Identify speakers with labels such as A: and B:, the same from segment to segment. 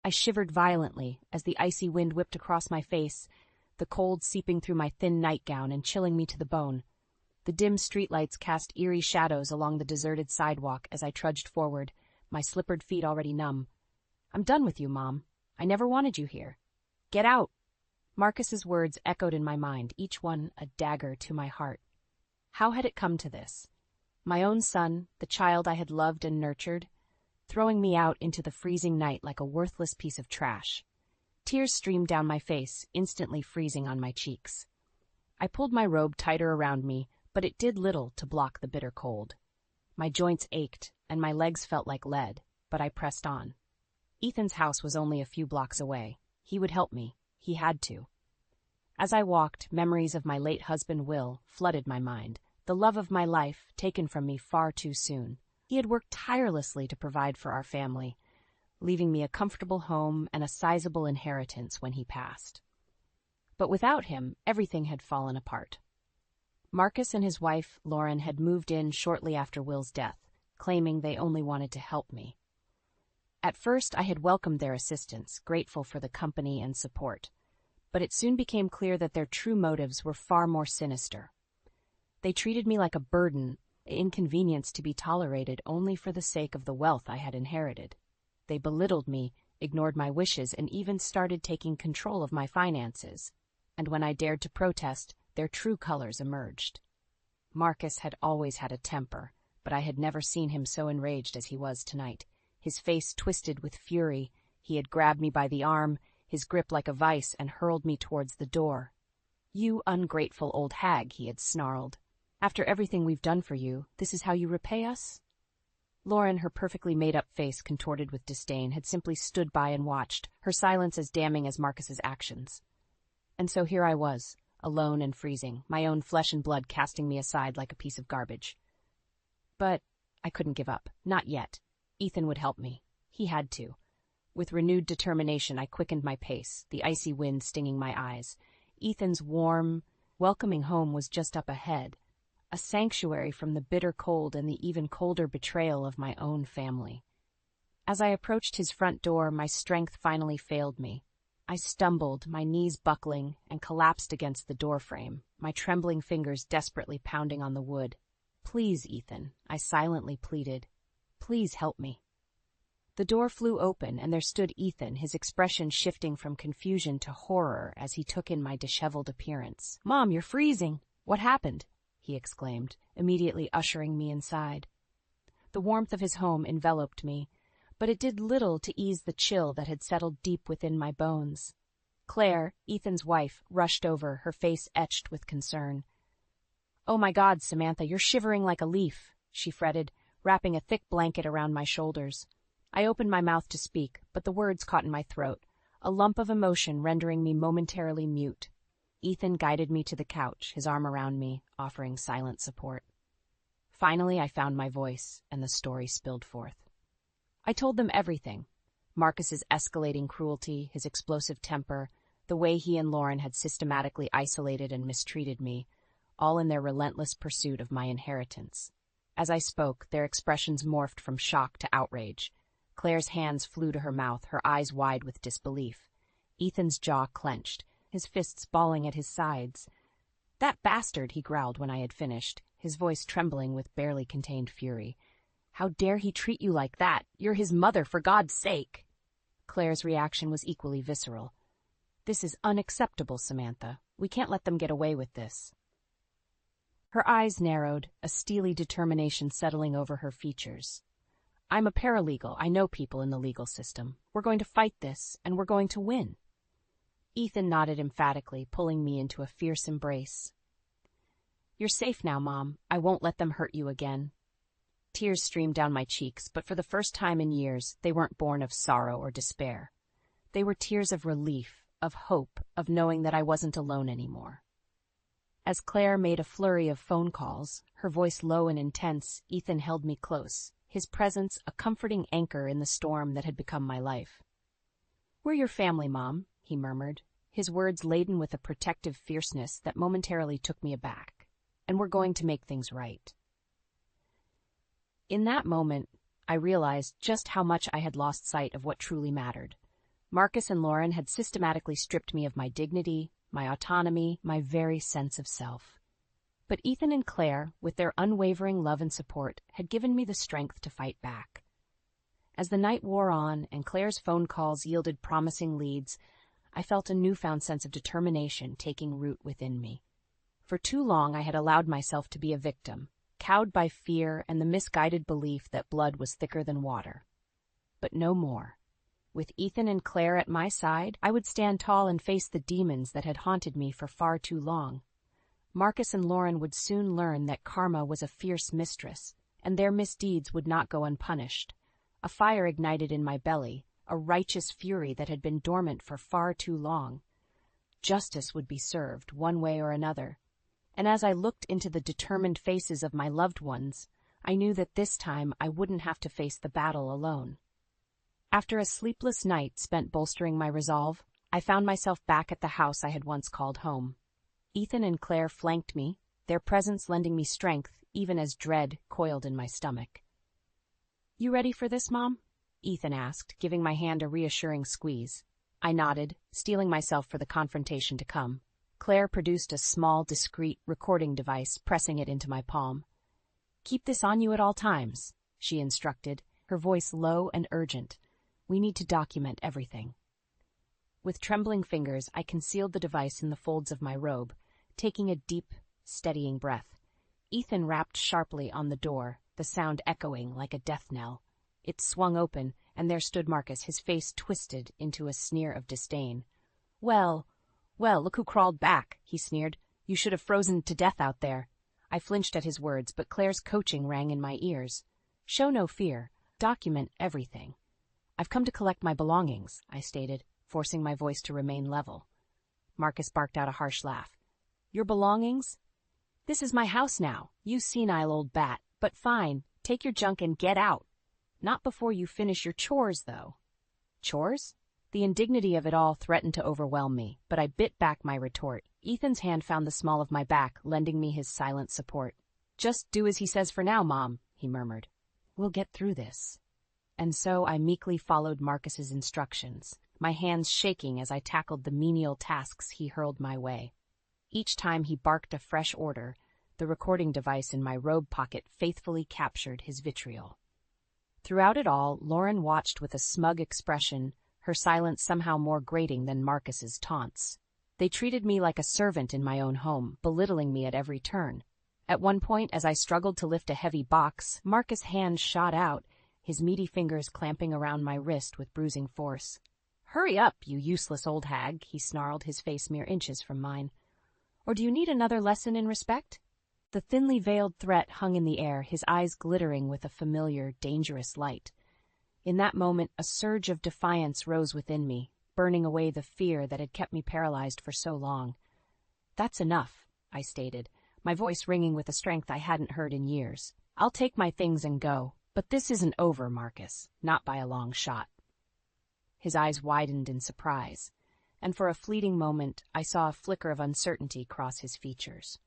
A: I shivered violently as the icy wind whipped across my face, the cold seeping through my thin nightgown and chilling me to the bone. The dim streetlights cast eerie shadows along the deserted sidewalk as I trudged forward, my slippered feet already numb. "I'm done with you, Mom. I never wanted you here. Get out!" Marcus's words echoed in my mind, each one a dagger to my heart. How had it come to this? My own son, the child I had loved and nurtured, throwing me out into the freezing night like a worthless piece of trash. Tears streamed down my face, instantly freezing on my cheeks. I pulled my robe tighter around me, but it did little to block the bitter cold. My joints ached, and my legs felt like lead, but I pressed on. Ethan's house was only a few blocks away. He would help me. He had to. As I walked, memories of my late husband Will flooded my mind, the love of my life taken from me far too soon. He had worked tirelessly to provide for our family, leaving me a comfortable home and a sizable inheritance when he passed. But without him, everything had fallen apart. Marcus and his wife, Lauren, had moved in shortly after Will's death, claiming they only wanted to help me. At first, I had welcomed their assistance, grateful for the company and support, but it soon became clear that their true motives were far more sinister. They treated me like a burden, an inconvenience to be tolerated only for the sake of the wealth I had inherited. They belittled me, ignored my wishes, and even started taking control of my finances. And when I dared to protest, their true colors emerged. Marcus had always had a temper, but I had never seen him so enraged as he was tonight. His face twisted with fury, he had grabbed me by the arm, his grip like a vice, and hurled me towards the door. "You ungrateful old hag," he had snarled. "After everything we've done for you, this is how you repay us?" Lauren, her perfectly made-up face contorted with disdain, had simply stood by and watched, her silence as damning as Marcus's actions. And so here I was, alone and freezing, my own flesh and blood casting me aside like a piece of garbage. But I couldn't give up, not yet. Ethan would help me. He had to. With renewed determination, I quickened my pace, the icy wind stinging my eyes. Ethan's warm, welcoming home was just up ahead, a sanctuary from the bitter cold and the even colder betrayal of my own family. As I approached his front door, my strength finally failed me. I stumbled, my knees buckling, and collapsed against the doorframe, my trembling fingers desperately pounding on the wood. "Please, Ethan," I silently pleaded. "Please help me." The door flew open, and there stood Ethan, his expression shifting from confusion to horror as he took in my disheveled appearance. "Mom, you're freezing! What happened?" he exclaimed, immediately ushering me inside. The warmth of his home enveloped me, but it did little to ease the chill that had settled deep within my bones. Claire, Ethan's wife, rushed over, her face etched with concern. "Oh my God, Samantha, you're shivering like a leaf," she fretted, wrapping a thick blanket around my shoulders. I opened my mouth to speak, but the words caught in my throat, a lump of emotion rendering me momentarily mute. Ethan guided me to the couch, his arm around me, offering silent support. Finally, I found my voice, and the story spilled forth. I told them everything. Marcus's escalating cruelty, his explosive temper, the way he and Lauren had systematically isolated and mistreated me, all in their relentless pursuit of my inheritance. As I spoke, their expressions morphed from shock to outrage. Claire's hands flew to her mouth, her eyes wide with disbelief. Ethan's jaw clenched, his fists balling at his sides. "That bastard," he growled when I had finished, his voice trembling with barely contained fury. "How dare he treat you like that? You're his mother, for God's sake!" Claire's reaction was equally visceral. "This is unacceptable, Samantha. We can't let them get away with this." Her eyes narrowed, a steely determination settling over her features. "I'm a paralegal. I know people in the legal system. We're going to fight this, and we're going to win." Ethan nodded emphatically, pulling me into a fierce embrace. "You're safe now, Mom. I won't let them hurt you again." Tears streamed down my cheeks, but for the first time in years, they weren't born of sorrow or despair. They were tears of relief, of hope, of knowing that I wasn't alone anymore. As Claire made a flurry of phone calls, her voice low and intense, Ethan held me close, his presence a comforting anchor in the storm that had become my life. "We're your family, Mom," he murmured, his words laden with a protective fierceness that momentarily took me aback. "And we're going to make things right." In that moment, I realized just how much I had lost sight of what truly mattered. Marcus and Lauren had systematically stripped me of my dignity, my autonomy, my very sense of self. But Ethan and Claire, with their unwavering love and support, had given me the strength to fight back. As the night wore on and Claire's phone calls yielded promising leads, I felt a newfound sense of determination taking root within me. For too long I had allowed myself to be a victim, cowed by fear and the misguided belief that blood was thicker than water. But no more. With Ethan and Claire at my side, I would stand tall and face the demons that had haunted me for far too long. Marcus and Lauren would soon learn that karma was a fierce mistress, and their misdeeds would not go unpunished. A fire ignited in my belly, a righteous fury that had been dormant for far too long. Justice would be served, one way or another. And as I looked into the determined faces of my loved ones, I knew that this time I wouldn't have to face the battle alone. After a sleepless night spent bolstering my resolve, I found myself back at the house I had once called home. Ethan and Claire flanked me, their presence lending me strength even as dread coiled in my stomach. "You ready for this, Mom?" Ethan asked, giving my hand a reassuring squeeze. I nodded, steeling myself for the confrontation to come. Claire produced a small, discreet recording device, pressing it into my palm. "Keep this on you at all times," she instructed, her voice low and urgent. "We need to document everything." With trembling fingers, I concealed the device in the folds of my robe, taking a deep, steadying breath. Ethan rapped sharply on the door, the sound echoing like a death knell. It swung open, and there stood Marcus, his face twisted into a sneer of disdain. Well, look who crawled back," he sneered. "You should have frozen to death out there." I flinched at his words, but Claire's coaching rang in my ears. "Show no fear. Document everything." "I've come to collect my belongings," I stated, forcing my voice to remain level. Marcus barked out a harsh laugh. "Your belongings? This is my house now, you senile old bat. But fine, take your junk and get out. Not before you finish your chores, though." Chores? The indignity of it all threatened to overwhelm me, but I bit back my retort. Ethan's hand found the small of my back, lending me his silent support. "Just do as he says for now, Mom," he murmured. "We'll get through this." And so I meekly followed Marcus's instructions, my hands shaking as I tackled the menial tasks he hurled my way. Each time he barked a fresh order, the recording device in my robe pocket faithfully captured his vitriol. Throughout it all, Lauren watched with a smug expression, her silence somehow more grating than Marcus's taunts. They treated me like a servant in my own home, belittling me at every turn. At one point, as I struggled to lift a heavy box, Marcus' hand shot out, his meaty fingers clamping around my wrist with bruising force. "Hurry up, you useless old hag," he snarled, his face mere inches from mine. "Or do you need another lesson in respect?" The thinly veiled threat hung in the air, his eyes glittering with a familiar, dangerous light. In that moment, a surge of defiance rose within me, burning away the fear that had kept me paralyzed for so long. "That's enough," I stated, my voice ringing with a strength I hadn't heard in years. "I'll take my things and go. But this isn't over, Marcus, not by a long shot." His eyes widened in surprise, and for a fleeting moment I saw a flicker of uncertainty cross his features.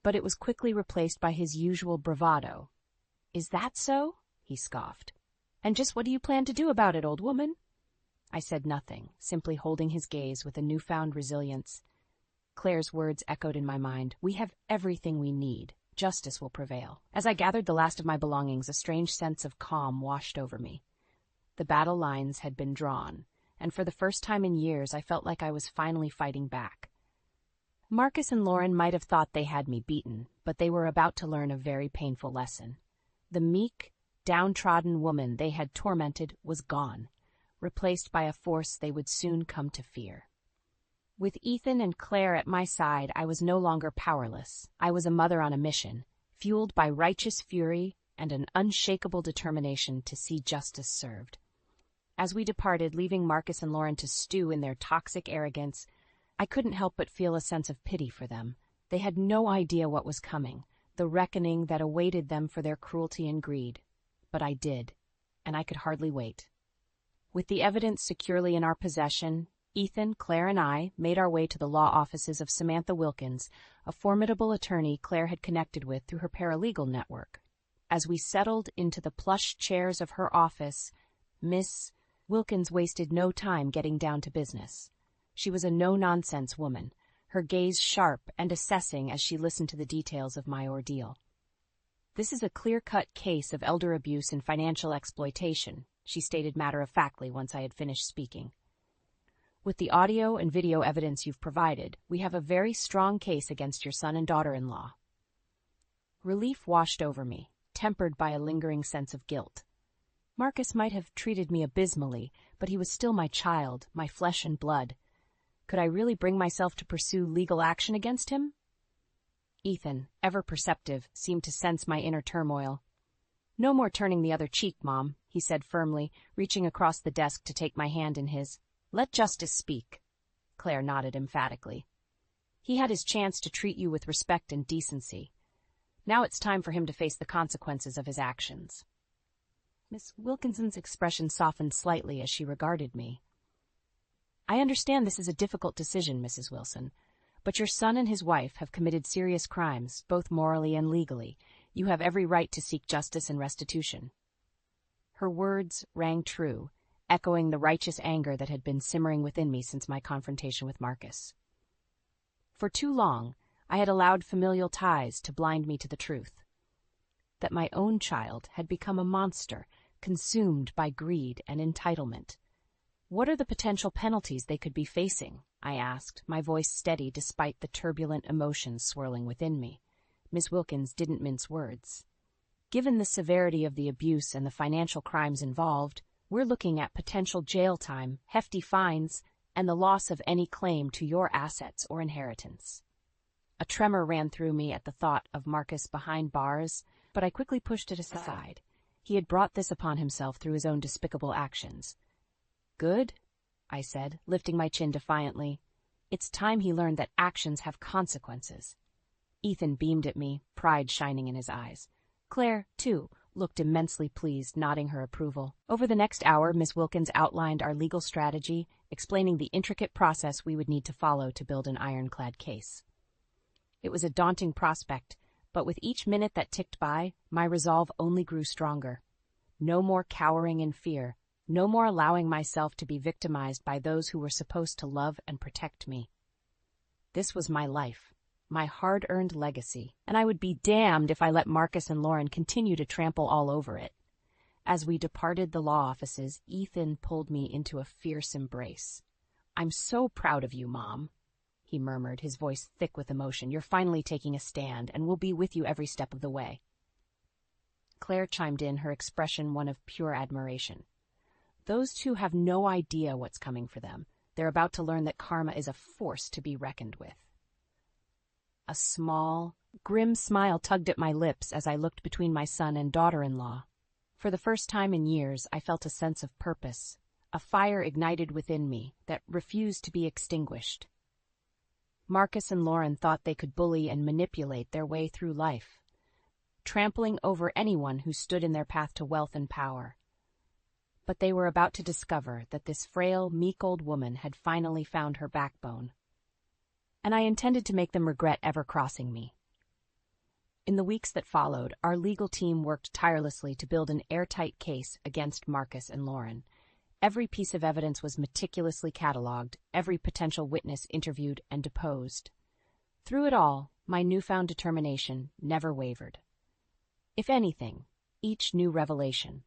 A: But it was quickly replaced by his usual bravado. "Is that so?" he scoffed. "And just what do you plan to do about it, old woman?" I said nothing, simply holding his gaze with a newfound resilience. Claire's words echoed in my mind. "We have everything we need. Justice will prevail." As I gathered the last of my belongings, a strange sense of calm washed over me. The battle lines had been drawn, and for the first time in years I felt like I was finally fighting back. Marcus and Lauren might have thought they had me beaten, but they were about to learn a very painful lesson. The meek, downtrodden woman they had tormented was gone, replaced by a force they would soon come to fear. With Ethan and Claire at my side, I was no longer powerless. I was a mother on a mission, fueled by righteous fury and an unshakable determination to see justice served. As we departed, leaving Marcus and Lauren to stew in their toxic arrogance, I couldn't help but feel a sense of pity for them. They had no idea what was coming, the reckoning that awaited them for their cruelty and greed. But I did, and I could hardly wait. With the evidence securely in our possession, Ethan, Claire, and I made our way to the law offices of Samantha Wilkins, a formidable attorney Claire had connected with through her paralegal network. As we settled into the plush chairs of her office, Miss Wilkins wasted no time getting down to business. She was a no-nonsense woman, her gaze sharp and assessing as she listened to the details of my ordeal. "This is a clear-cut case of elder abuse and financial exploitation," she stated matter-of-factly once I had finished speaking. "With the audio and video evidence you've provided, we have a very strong case against your son and daughter-in-law." Relief washed over me, tempered by a lingering sense of guilt. Marcus might have treated me abysmally, but he was still my child, my flesh and blood. Could I really bring myself to pursue legal action against him? Ethan, ever perceptive, seemed to sense my inner turmoil. "No more turning the other cheek, Mom," he said firmly, reaching across the desk to take my hand in his. "Let justice speak." Claire nodded emphatically. "He had his chance to treat you with respect and decency. Now it's time for him to face the consequences of his actions." Miss Wilkinson's expression softened slightly as she regarded me. "I understand this is a difficult decision, Mrs. Wilson, but your son and his wife have committed serious crimes, both morally and legally. You have every right to seek justice and restitution." Her words rang true, echoing the righteous anger that had been simmering within me since my confrontation with Marcus. For too long, I had allowed familial ties to blind me to the truth. That my own child had become a monster, consumed by greed and entitlement. "What are the potential penalties they could be facing?" I asked, my voice steady despite the turbulent emotions swirling within me. Miss Wilkins didn't mince words. "Given the severity of the abuse and the financial crimes involved, we're looking at potential jail time, hefty fines, and the loss of any claim to your assets or inheritance." A tremor ran through me at the thought of Marcus behind bars, but I quickly pushed it aside. He had brought this upon himself through his own despicable actions. "Good," I said, lifting my chin defiantly. "It's time he learned that actions have consequences." Ethan beamed at me, pride shining in his eyes. Claire, too, looked immensely pleased, nodding her approval. Over the next hour, Miss Wilkins outlined our legal strategy, explaining the intricate process we would need to follow to build an ironclad case. It was a daunting prospect, but with each minute that ticked by, my resolve only grew stronger. No more cowering in fear. No more allowing myself to be victimized by those who were supposed to love and protect me. This was my life, my hard-earned legacy, and I would be damned if I let Marcus and Lauren continue to trample all over it. As we departed the law offices, Ethan pulled me into a fierce embrace. "I'm so proud of you, Mom," he murmured, his voice thick with emotion. "You're finally taking a stand, and we'll be with you every step of the way." Claire chimed in, her expression one of pure admiration. "Those two have no idea what's coming for them. They're about to learn that karma is a force to be reckoned with." A small, grim smile tugged at my lips as I looked between my son and daughter-in-law. For the first time in years, I felt a sense of purpose, a fire ignited within me that refused to be extinguished. Marcus and Lauren thought they could bully and manipulate their way through life, trampling over anyone who stood in their path to wealth and power. But they were about to discover that this frail, meek old woman had finally found her backbone. And I intended to make them regret ever crossing me. In the weeks that followed, our legal team worked tirelessly to build an airtight case against Marcus and Lauren. Every piece of evidence was meticulously cataloged, every potential witness interviewed and deposed. Through it all, my newfound determination never wavered. If anything, each new revelation,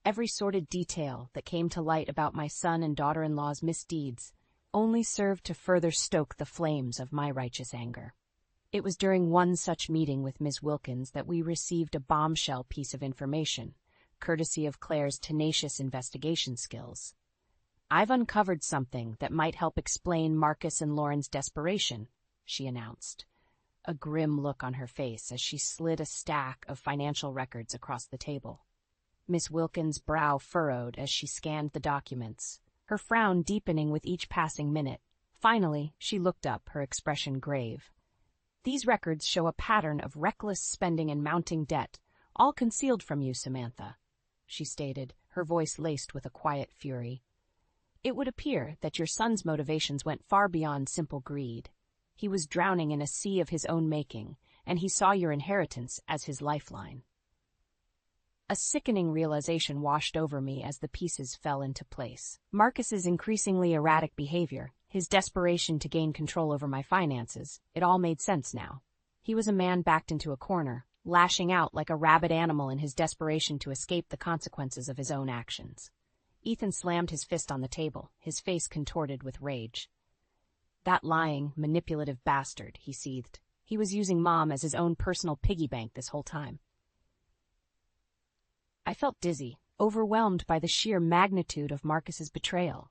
A: every sordid detail that came to light about my son and daughter-in-law's misdeeds only served to further stoke the flames of my righteous anger. It was during one such meeting with Ms. Wilkins that we received a bombshell piece of information, courtesy of Claire's tenacious investigation skills. "I've uncovered something that might help explain Marcus and Lauren's desperation," she announced, a grim look on her face as she slid a stack of financial records across the table. Miss Wilkins' brow furrowed as she scanned the documents, her frown deepening with each passing minute. Finally, she looked up, her expression grave. "These records show a pattern of reckless spending and mounting debt, all concealed from you, Samantha," she stated, her voice laced with a quiet fury. "It would appear that your son's motivations went far beyond simple greed. He was drowning in a sea of his own making, and he saw your inheritance as his lifeline." A sickening realization washed over me as the pieces fell into place. Marcus's increasingly erratic behavior, his desperation to gain control over my finances, it all made sense now. He was a man backed into a corner, lashing out like a rabid animal in his desperation to escape the consequences of his own actions. Ethan slammed his fist on the table, his face contorted with rage. "That lying, manipulative bastard," he seethed. "He was using Mom as his own personal piggy bank this whole time." I felt dizzy, overwhelmed by the sheer magnitude of Marcus's betrayal.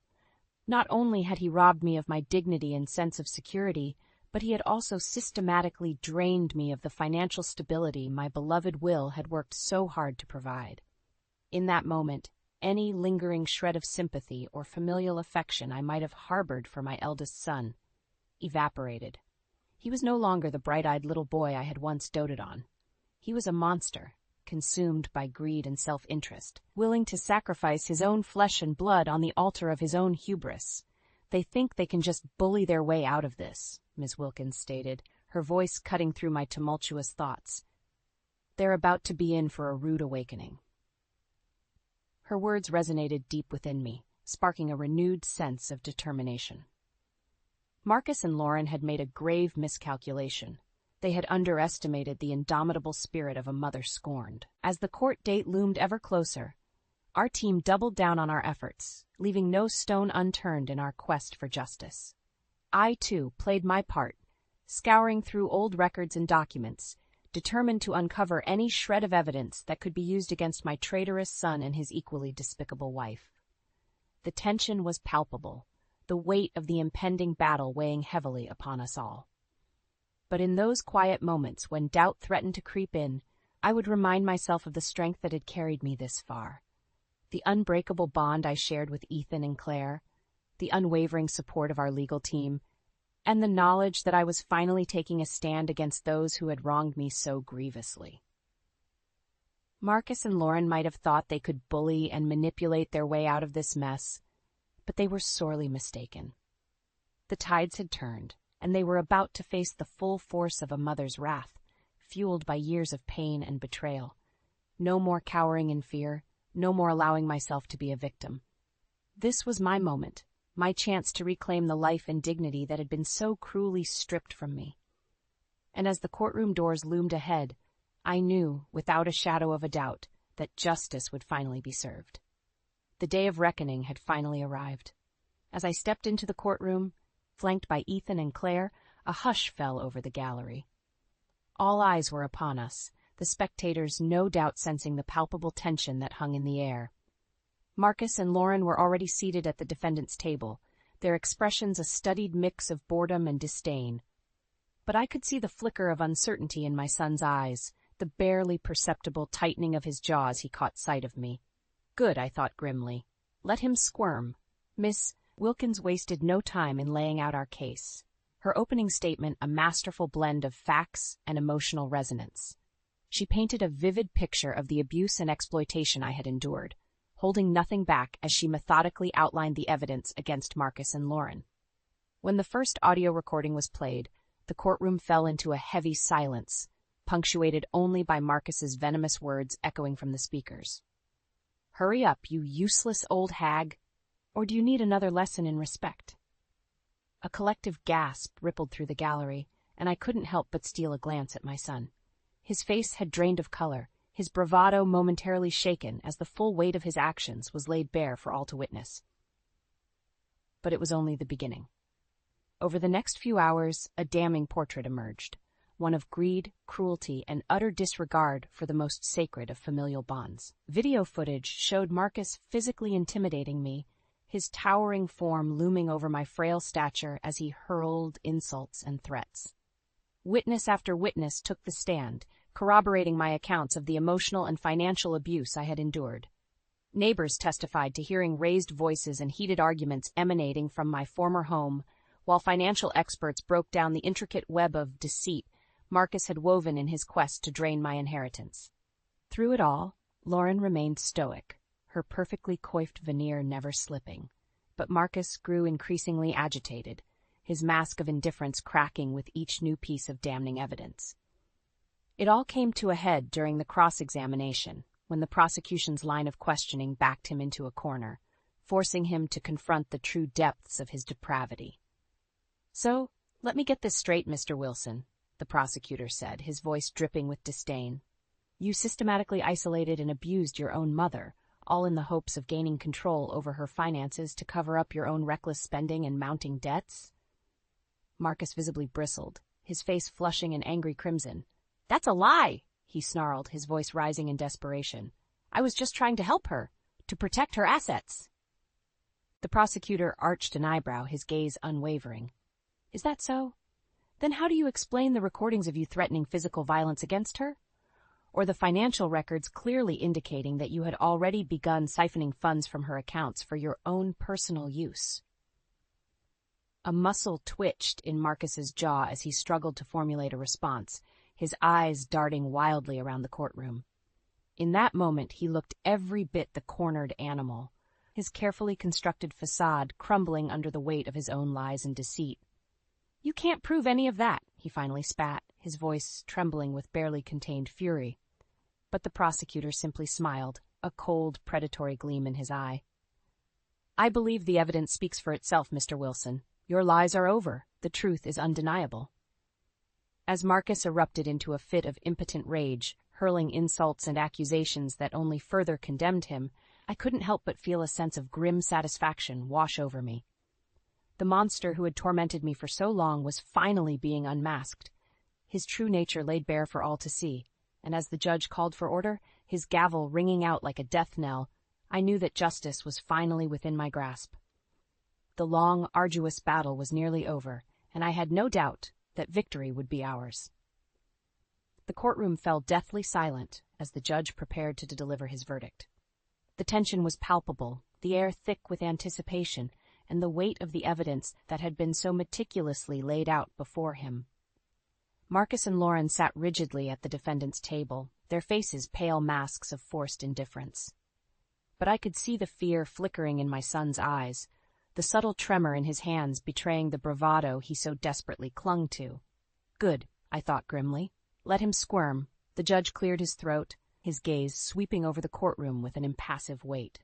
A: Not only had he robbed me of my dignity and sense of security, but he had also systematically drained me of the financial stability my beloved Will had worked so hard to provide. In that moment, any lingering shred of sympathy or familial affection I might have harbored for my eldest son evaporated. He was no longer the bright-eyed little boy I had once doted on. He was a monster, consumed by greed and self-interest, willing to sacrifice his own flesh and blood on the altar of his own hubris. "They think they can just bully their way out of this," Miss Wilkins stated, her voice cutting through my tumultuous thoughts. "They're about to be in for a rude awakening." Her words resonated deep within me, sparking a renewed sense of determination. Marcus and Lauren had made a grave miscalculation. They had underestimated the indomitable spirit of a mother scorned. As the court date loomed ever closer, our team doubled down on our efforts, leaving no stone unturned in our quest for justice. I, too, played my part, scouring through old records and documents, determined to uncover any shred of evidence that could be used against my traitorous son and his equally despicable wife. The tension was palpable, the weight of the impending battle weighing heavily upon us all. But in those quiet moments when doubt threatened to creep in, I would remind myself of the strength that had carried me this far. The unbreakable bond I shared with Ethan and Claire, the unwavering support of our legal team, and the knowledge that I was finally taking a stand against those who had wronged me so grievously. Marcus and Lauren might have thought they could bully and manipulate their way out of this mess, but they were sorely mistaken. The tides had turned, and they were about to face the full force of a mother's wrath, fueled by years of pain and betrayal. No more cowering in fear, no more allowing myself to be a victim. This was my moment, my chance to reclaim the life and dignity that had been so cruelly stripped from me. And as the courtroom doors loomed ahead, I knew, without a shadow of a doubt, that justice would finally be served. The day of reckoning had finally arrived. As I stepped into the courtroom, flanked by Ethan and Claire, a hush fell over the gallery. All eyes were upon us, the spectators no doubt sensing the palpable tension that hung in the air. Marcus and Lauren were already seated at the defendant's table, their expressions a studied mix of boredom and disdain. But I could see the flicker of uncertainty in my son's eyes, the barely perceptible tightening of his jaw as he caught sight of me. Good, I thought grimly. Let him squirm. Miss Wilkins wasted no time in laying out our case, her opening statement a masterful blend of facts and emotional resonance. She painted a vivid picture of the abuse and exploitation I had endured, holding nothing back as she methodically outlined the evidence against Marcus and Lauren. When the first audio recording was played, the courtroom fell into a heavy silence, punctuated only by Marcus's venomous words echoing from the speakers. "Hurry up, you useless old hag. Or do you need another lesson in respect?" A collective gasp rippled through the gallery, and I couldn't help but steal a glance at my son. His face had drained of color, his bravado momentarily shaken as the full weight of his actions was laid bare for all to witness. But it was only the beginning. Over the next few hours, a damning portrait emerged, one of greed, cruelty, and utter disregard for the most sacred of familial bonds. Video footage showed Marcus physically intimidating me, his towering form looming over my frail stature as he hurled insults and threats. Witness after witness took the stand, corroborating my accounts of the emotional and financial abuse I had endured. Neighbors testified to hearing raised voices and heated arguments emanating from my former home, while financial experts broke down the intricate web of deceit Marcus had woven in his quest to drain my inheritance. Through it all, Lauren remained stoic, her perfectly coiffed veneer never slipping. But Marcus grew increasingly agitated, his mask of indifference cracking with each new piece of damning evidence. It all came to a head during the cross-examination, when the prosecution's line of questioning backed him into a corner, forcing him to confront the true depths of his depravity. "So, let me get this straight, Mr. Wilson," the prosecutor said, his voice dripping with disdain. "You systematically isolated and abused your own mother, all in the hopes of gaining control over her finances to cover up your own reckless spending and mounting debts?" Marcus visibly bristled, his face flushing an angry crimson. "That's a lie!" he snarled, his voice rising in desperation. "I was just trying to help her, to protect her assets." The prosecutor arched an eyebrow, his gaze unwavering. "Is that so? Then how do you explain the recordings of you threatening physical violence against her? Or the financial records clearly indicating that you had already begun siphoning funds from her accounts for your own personal use?" A muscle twitched in Marcus's jaw as he struggled to formulate a response, his eyes darting wildly around the courtroom. In that moment, he looked every bit the cornered animal, his carefully constructed facade crumbling under the weight of his own lies and deceit. "You can't prove any of that," he finally spat, his voice trembling with barely contained fury. But the prosecutor simply smiled, a cold, predatory gleam in his eye. "I believe the evidence speaks for itself, Mr. Wilson. Your lies are over. The truth is undeniable." As Marcus erupted into a fit of impotent rage, hurling insults and accusations that only further condemned him, I couldn't help but feel a sense of grim satisfaction wash over me. The monster who had tormented me for so long was finally being unmasked, his true nature laid bare for all to see, and as the judge called for order, his gavel ringing out like a death knell, I knew that justice was finally within my grasp. The long, arduous battle was nearly over, and I had no doubt that victory would be ours. The courtroom fell deathly silent as the judge prepared to deliver his verdict. The tension was palpable, the air thick with anticipation, and the weight of the evidence that had been so meticulously laid out before him. Marcus and Lauren sat rigidly at the defendant's table, their faces pale masks of forced indifference. But I could see the fear flickering in my son's eyes, the subtle tremor in his hands betraying the bravado he so desperately clung to. Good, I thought grimly. Let him squirm. The judge cleared his throat, his gaze sweeping over the courtroom with an impassive weight.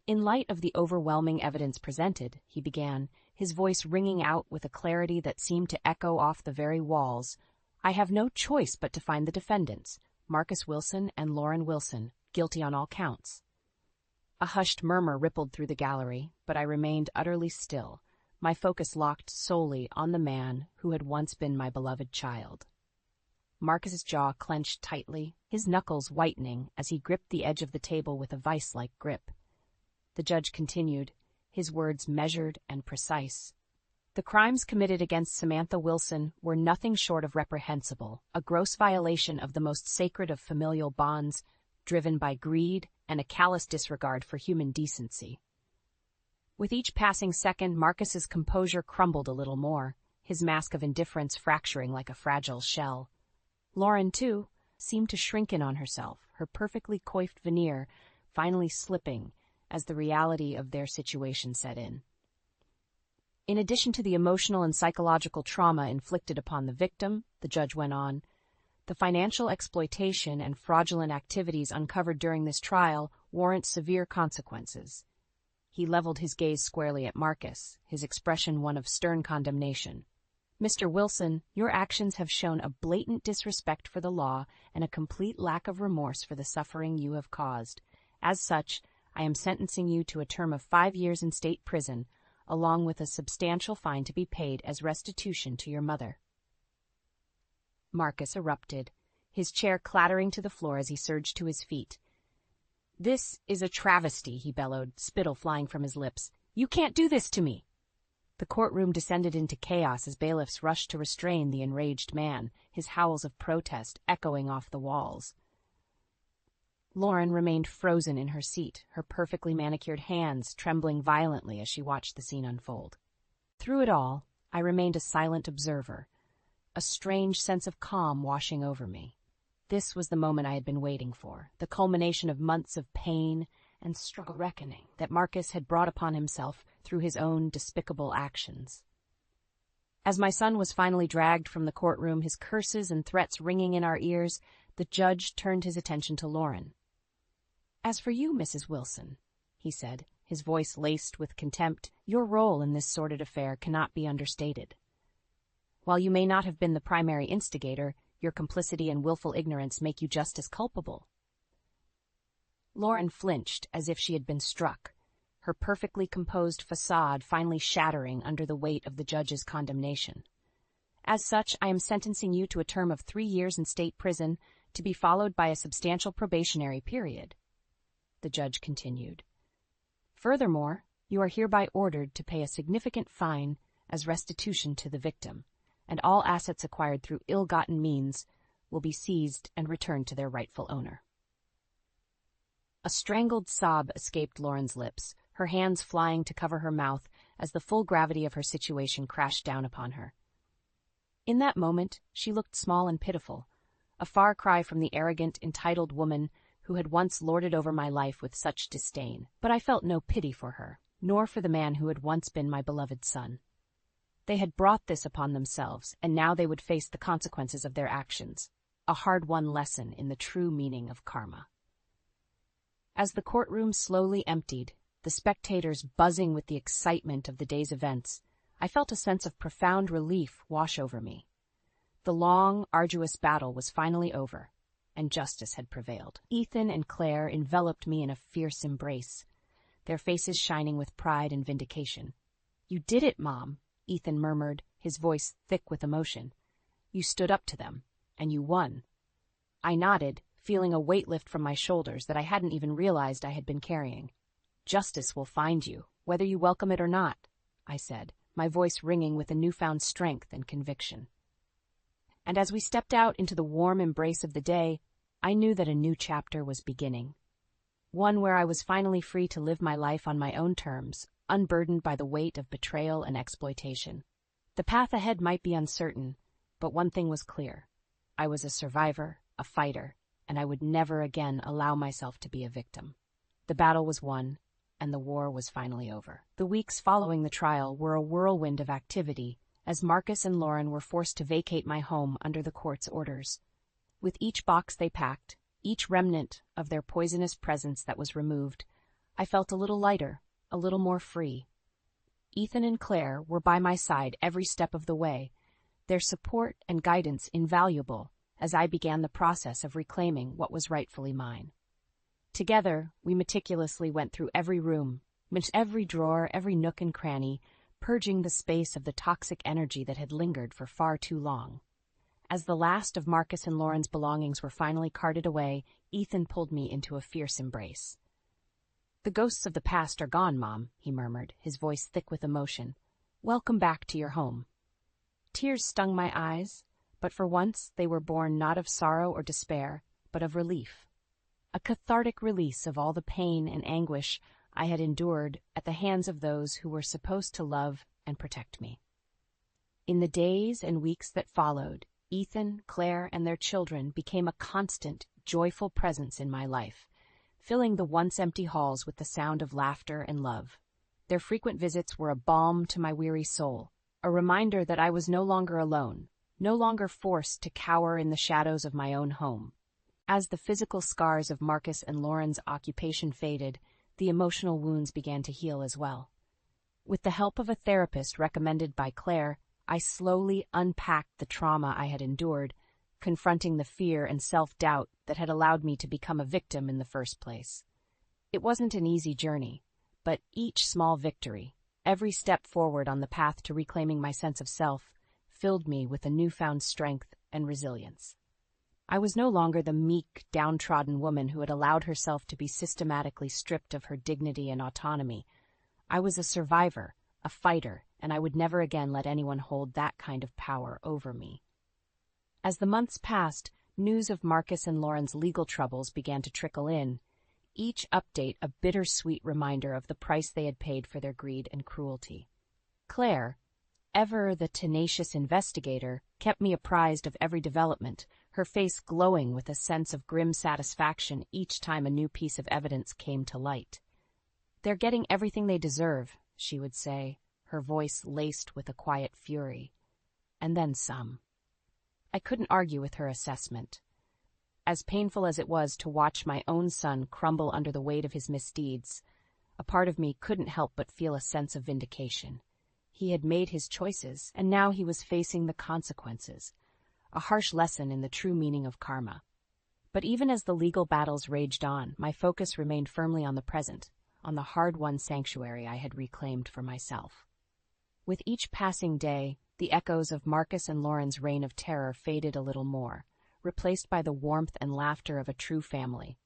A: "In light of the overwhelming evidence presented," he began, his voice ringing out with a clarity that seemed to echo off the very walls, "I have no choice but to find the defendants, Marcus Wilson and Lauren Wilson, guilty on all counts." A hushed murmur rippled through the gallery, but I remained utterly still, my focus locked solely on the man who had once been my beloved child. Marcus's jaw clenched tightly, his knuckles whitening as he gripped the edge of the table with a vice-like grip. The judge continued, his words measured and precise. "The crimes committed against Samantha Wilson were nothing short of reprehensible, a gross violation of the most sacred of familial bonds, driven by greed and a callous disregard for human decency." With each passing second, Marcus's composure crumbled a little more, his mask of indifference fracturing like a fragile shell. Lauren, too, seemed to shrink in on herself, her perfectly coiffed veneer finally slipping as the reality of their situation set in. "In addition to the emotional and psychological trauma inflicted upon the victim," the judge went on, "the financial exploitation and fraudulent activities uncovered during this trial warrant severe consequences." He leveled his gaze squarely at Marcus, his expression one of stern condemnation. "Mr. Wilson, your actions have shown a blatant disrespect for the law and a complete lack of remorse for the suffering you have caused. As such, I am sentencing you to a term of 5 years in state prison, along with a substantial fine to be paid as restitution to your mother." Marcus erupted, his chair clattering to the floor as he surged to his feet. "This is a travesty," he bellowed, spittle flying from his lips. "You can't do this to me." The courtroom descended into chaos as bailiffs rushed to restrain the enraged man, his howls of protest echoing off the walls. Lauren remained frozen in her seat, her perfectly manicured hands trembling violently as she watched the scene unfold. Through it all, I remained a silent observer, a strange sense of calm washing over me. This was the moment I had been waiting for, the culmination of months of pain and struggle reckoning that Marcus had brought upon himself through his own despicable actions. As my son was finally dragged from the courtroom, his curses and threats ringing in our ears, the judge turned his attention to Lauren. "As for you, Mrs. Wilson," he said, his voice laced with contempt, "your role in this sordid affair cannot be understated. While you may not have been the primary instigator, your complicity and willful ignorance make you just as culpable." Lauren flinched as if she had been struck, her perfectly composed facade finally shattering under the weight of the judge's condemnation. "As such, I am sentencing you to a term of 3 years in state prison, to be followed by a substantial probationary period," the judge continued. "Furthermore, you are hereby ordered to pay a significant fine as restitution to the victim, and all assets acquired through ill-gotten means will be seized and returned to their rightful owner." A strangled sob escaped Lauren's lips, her hands flying to cover her mouth as the full gravity of her situation crashed down upon her. In that moment, she looked small and pitiful, a far cry from the arrogant, entitled woman who had once lorded over my life with such disdain. But I felt no pity for her, nor for the man who had once been my beloved son. They had brought this upon themselves, and now they would face the consequences of their actions, a hard-won lesson in the true meaning of karma. As the courtroom slowly emptied, the spectators buzzing with the excitement of the day's events, I felt a sense of profound relief wash over me. The long, arduous battle was finally over, and justice had prevailed. Ethan and Claire enveloped me in a fierce embrace, their faces shining with pride and vindication. "You did it, Mom," Ethan murmured, his voice thick with emotion. "You stood up to them, and you won." I nodded, feeling a weight lift from my shoulders that I hadn't even realized I had been carrying. "Justice will find you, whether you welcome it or not," I said, my voice ringing with a newfound strength and conviction. And as we stepped out into the warm embrace of the day, I knew that a new chapter was beginning. One where I was finally free to live my life on my own terms, unburdened by the weight of betrayal and exploitation. The path ahead might be uncertain, but one thing was clear. I was a survivor, a fighter, and I would never again allow myself to be a victim. The battle was won, and the war was finally over. The weeks following the trial were a whirlwind of activity, as Marcus and Lauren were forced to vacate my home under the court's orders. With each box they packed, each remnant of their poisonous presence that was removed, I felt a little lighter, a little more free. Ethan and Claire were by my side every step of the way, their support and guidance invaluable as I began the process of reclaiming what was rightfully mine. Together, we meticulously went through every room, every drawer, every nook and cranny, purging the space of the toxic energy that had lingered for far too long. As the last of Marcus and Lauren's belongings were finally carted away, Ethan pulled me into a fierce embrace. "The ghosts of the past are gone, Mom," he murmured, his voice thick with emotion. "Welcome back to your home." Tears stung my eyes, but for once they were born not of sorrow or despair, but of relief. A cathartic release of all the pain and anguish I had endured at the hands of those who were supposed to love and protect me. In the days and weeks that followed, Ethan, Claire, and their children became a constant, joyful presence in my life, filling the once empty halls with the sound of laughter and love. Their frequent visits were a balm to my weary soul, a reminder that I was no longer alone, no longer forced to cower in the shadows of my own home. As the physical scars of Marcus and Lauren's occupation faded, the emotional wounds began to heal as well. With the help of a therapist recommended by Claire, I slowly unpacked the trauma I had endured, confronting the fear and self-doubt that had allowed me to become a victim in the first place. It wasn't an easy journey, but each small victory, every step forward on the path to reclaiming my sense of self, filled me with a newfound strength and resilience. I was no longer the meek, downtrodden woman who had allowed herself to be systematically stripped of her dignity and autonomy. I was a survivor, a fighter, and I would never again let anyone hold that kind of power over me. As the months passed, news of Marcus and Lauren's legal troubles began to trickle in, each update a bittersweet reminder of the price they had paid for their greed and cruelty. Claire, ever the tenacious investigator, kept me apprised of every development, her face glowing with a sense of grim satisfaction each time a new piece of evidence came to light. "They're getting everything they deserve," she would say, her voice laced with a quiet fury. And then some. I couldn't argue with her assessment. As painful as it was to watch my own son crumble under the weight of his misdeeds, a part of me couldn't help but feel a sense of vindication. He had made his choices, and now he was facing the consequences, a harsh lesson in the true meaning of karma. But even as the legal battles raged on, my focus remained firmly on the present, on the hard-won sanctuary I had reclaimed for myself. With each passing day, the echoes of Marcus and Lauren's reign of terror faded a little more, replaced by the warmth and laughter of a true family,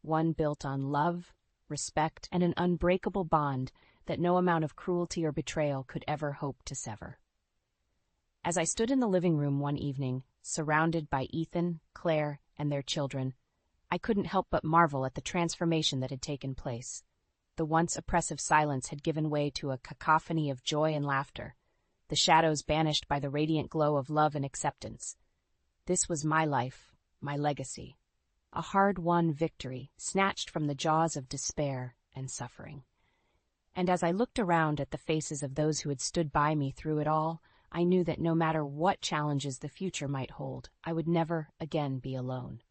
A: one built on love, respect, and an unbreakable bond that no amount of cruelty or betrayal could ever hope to sever. As I stood in the living room one evening, surrounded by Ethan, Claire, and their children, I couldn't help but marvel at the transformation that had taken place. The once oppressive silence had given way to a cacophony of joy and laughter, the shadows banished by the radiant glow of love and acceptance. This was my life, my legacy, a hard-won victory snatched from the jaws of despair and suffering. And as I looked around at the faces of those who had stood by me through it all, I knew that no matter what challenges the future might hold, I would never again be alone.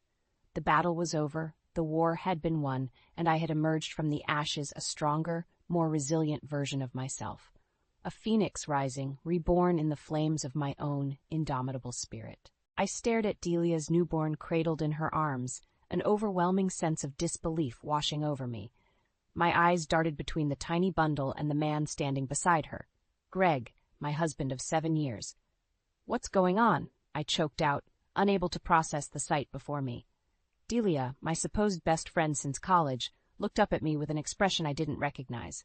A: The battle was over, the war had been won, and I had emerged from the ashes a stronger, more resilient version of myself, a phoenix rising, reborn in the flames of my own indomitable spirit. I stared at Delia's newborn cradled in her arms, an overwhelming sense of disbelief washing over me. My eyes darted between the tiny bundle and the man standing beside her. Greg, my husband of 7 years. "What's going on?" I choked out, unable to process the sight before me. Delia, my supposed best friend since college, looked up at me with an expression I didn't recognize.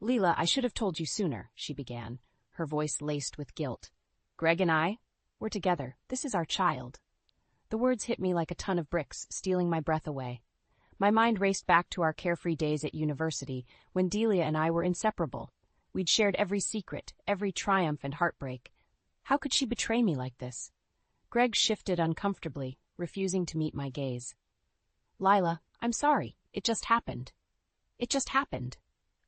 A: "Leela, I should have told you sooner," she began, her voice laced with guilt. "Greg and we're together. This is our child." The words hit me like a ton of bricks, stealing my breath away. My mind raced back to our carefree days at university, when Delia and I were inseparable. We'd shared every secret, every triumph and heartbreak. How could she betray me like this? Greg shifted uncomfortably, refusing to meet my gaze. "Lila, I'm sorry. It just happened." "It just happened,"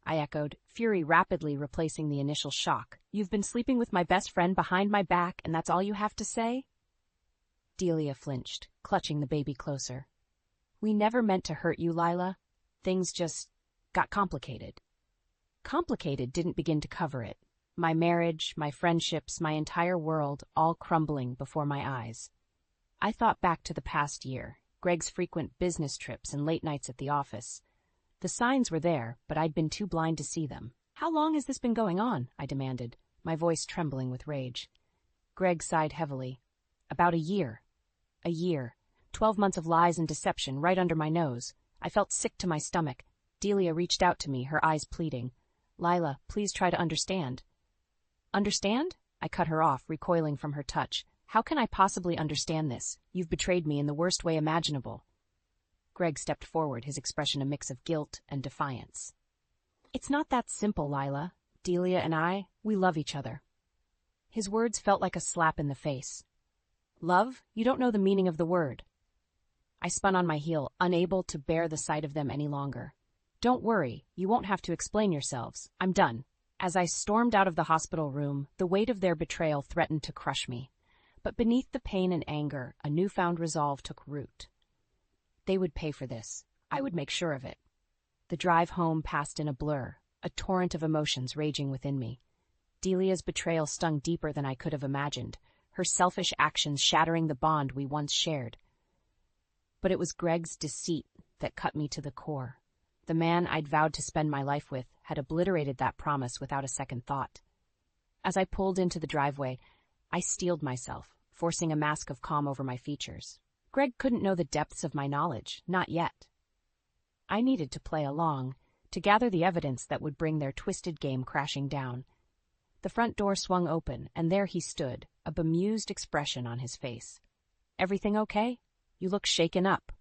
A: I echoed, fury rapidly replacing the initial shock. "You've been sleeping with my best friend behind my back, and that's all you have to say?" Delia flinched, clutching the baby closer. "We never meant to hurt you, Lila. Things just got complicated." Complicated didn't begin to cover it. My marriage, my friendships, my entire world, all crumbling before my eyes. I thought back to the past year, Greg's frequent business trips and late nights at the office. The signs were there, but I'd been too blind to see them. "How long has this been going on?" I demanded, my voice trembling with rage. Greg sighed heavily. "About a year. A year. 12 months of lies and deception right under my nose. I felt sick to my stomach. Delia reached out to me, her eyes pleading. "Lila, please try to understand." "Understand?" I cut her off, recoiling from her touch. "How can I possibly understand this? You've betrayed me in the worst way imaginable." Greg stepped forward, his expression a mix of guilt and defiance. "It's not that simple, Lila. Delia and we love each other." His words felt like a slap in the face. "Love? You don't know the meaning of the word." I spun on my heel, unable to bear the sight of them any longer. "Don't worry, you won't have to explain yourselves. I'm done." As I stormed out of the hospital room, the weight of their betrayal threatened to crush me. But beneath the pain and anger, a newfound resolve took root. They would pay for this. I would make sure of it. The drive home passed in a blur, a torrent of emotions raging within me. Delia's betrayal stung deeper than I could have imagined, her selfish actions shattering the bond we once shared. But it was Greg's deceit that cut me to the core. The man I'd vowed to spend my life with had obliterated that promise without a second thought. As I pulled into the driveway, I steeled myself, forcing a mask of calm over my features. Greg couldn't know the depths of my knowledge, not yet. I needed to play along, to gather the evidence that would bring their twisted game crashing down. The front door swung open, and there he stood, a bemused expression on his face. "Everything okay? You look shaken up."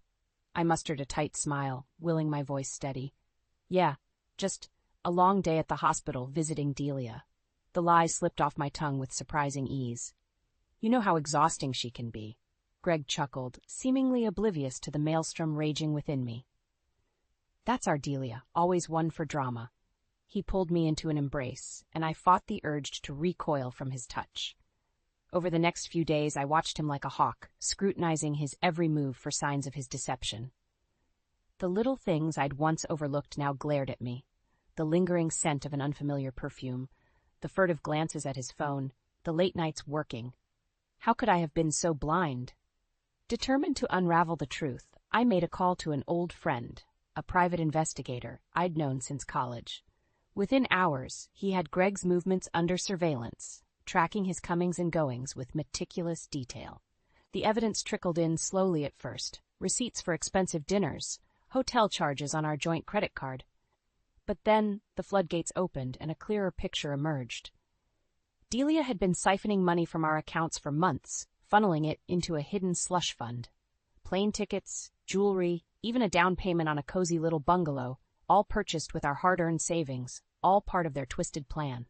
A: I mustered a tight smile, willing my voice steady. "Yeah, just a long day at the hospital visiting Delia." The lies slipped off my tongue with surprising ease. "You know how exhausting she can be." Greg chuckled, seemingly oblivious to the maelstrom raging within me. "That's our Delia, always one for drama." He pulled me into an embrace, and I fought the urge to recoil from his touch. Over the next few days, I watched him like a hawk, scrutinizing his every move for signs of his deception. The little things I'd once overlooked now glared at me. The lingering scent of an unfamiliar perfume, the furtive glances at his phone, the late nights working. How could I have been so blind? Determined to unravel the truth, I made a call to an old friend, a private investigator I'd known since college. Within hours, he had Greg's movements under surveillance, tracking his comings and goings with meticulous detail. The evidence trickled in slowly at first, receipts for expensive dinners, hotel charges on our joint credit card. But then the floodgates opened and a clearer picture emerged. Delia had been siphoning money from our accounts for months, funneling it into a hidden slush fund. Plane tickets, jewelry, even a down payment on a cozy little bungalow, all purchased with our hard-earned savings, all part of their twisted plan.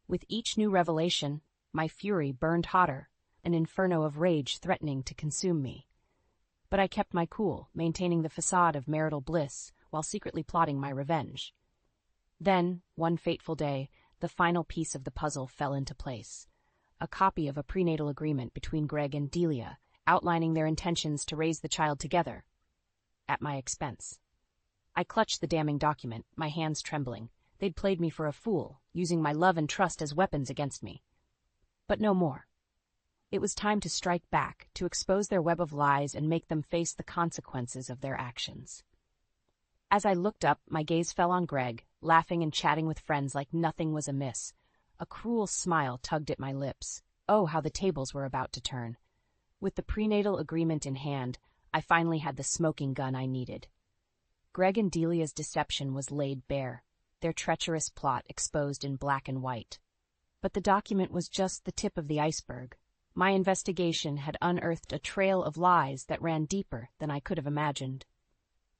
A: With each new revelation, my fury burned hotter, an inferno of rage threatening to consume me. But I kept my cool, maintaining the facade of marital bliss while secretly plotting my revenge. Then, one fateful day, the final piece of the puzzle fell into place. A copy of a prenatal agreement between Greg and Delia, outlining their intentions to raise the child together, at my expense. I clutched the damning document, my hands trembling. They'd played me for a fool, using my love and trust as weapons against me. But no more. It was time to strike back, to expose their web of lies and make them face the consequences of their actions. As I looked up, my gaze fell on Greg, laughing and chatting with friends like nothing was amiss. A cruel smile tugged at my lips. Oh, how the tables were about to turn. With the prenatal agreement in hand, I finally had the smoking gun I needed. Greg and Delia's deception was laid bare, their treacherous plot exposed in black and white. But the document was just the tip of the iceberg. My investigation had unearthed a trail of lies that ran deeper than I could have imagined.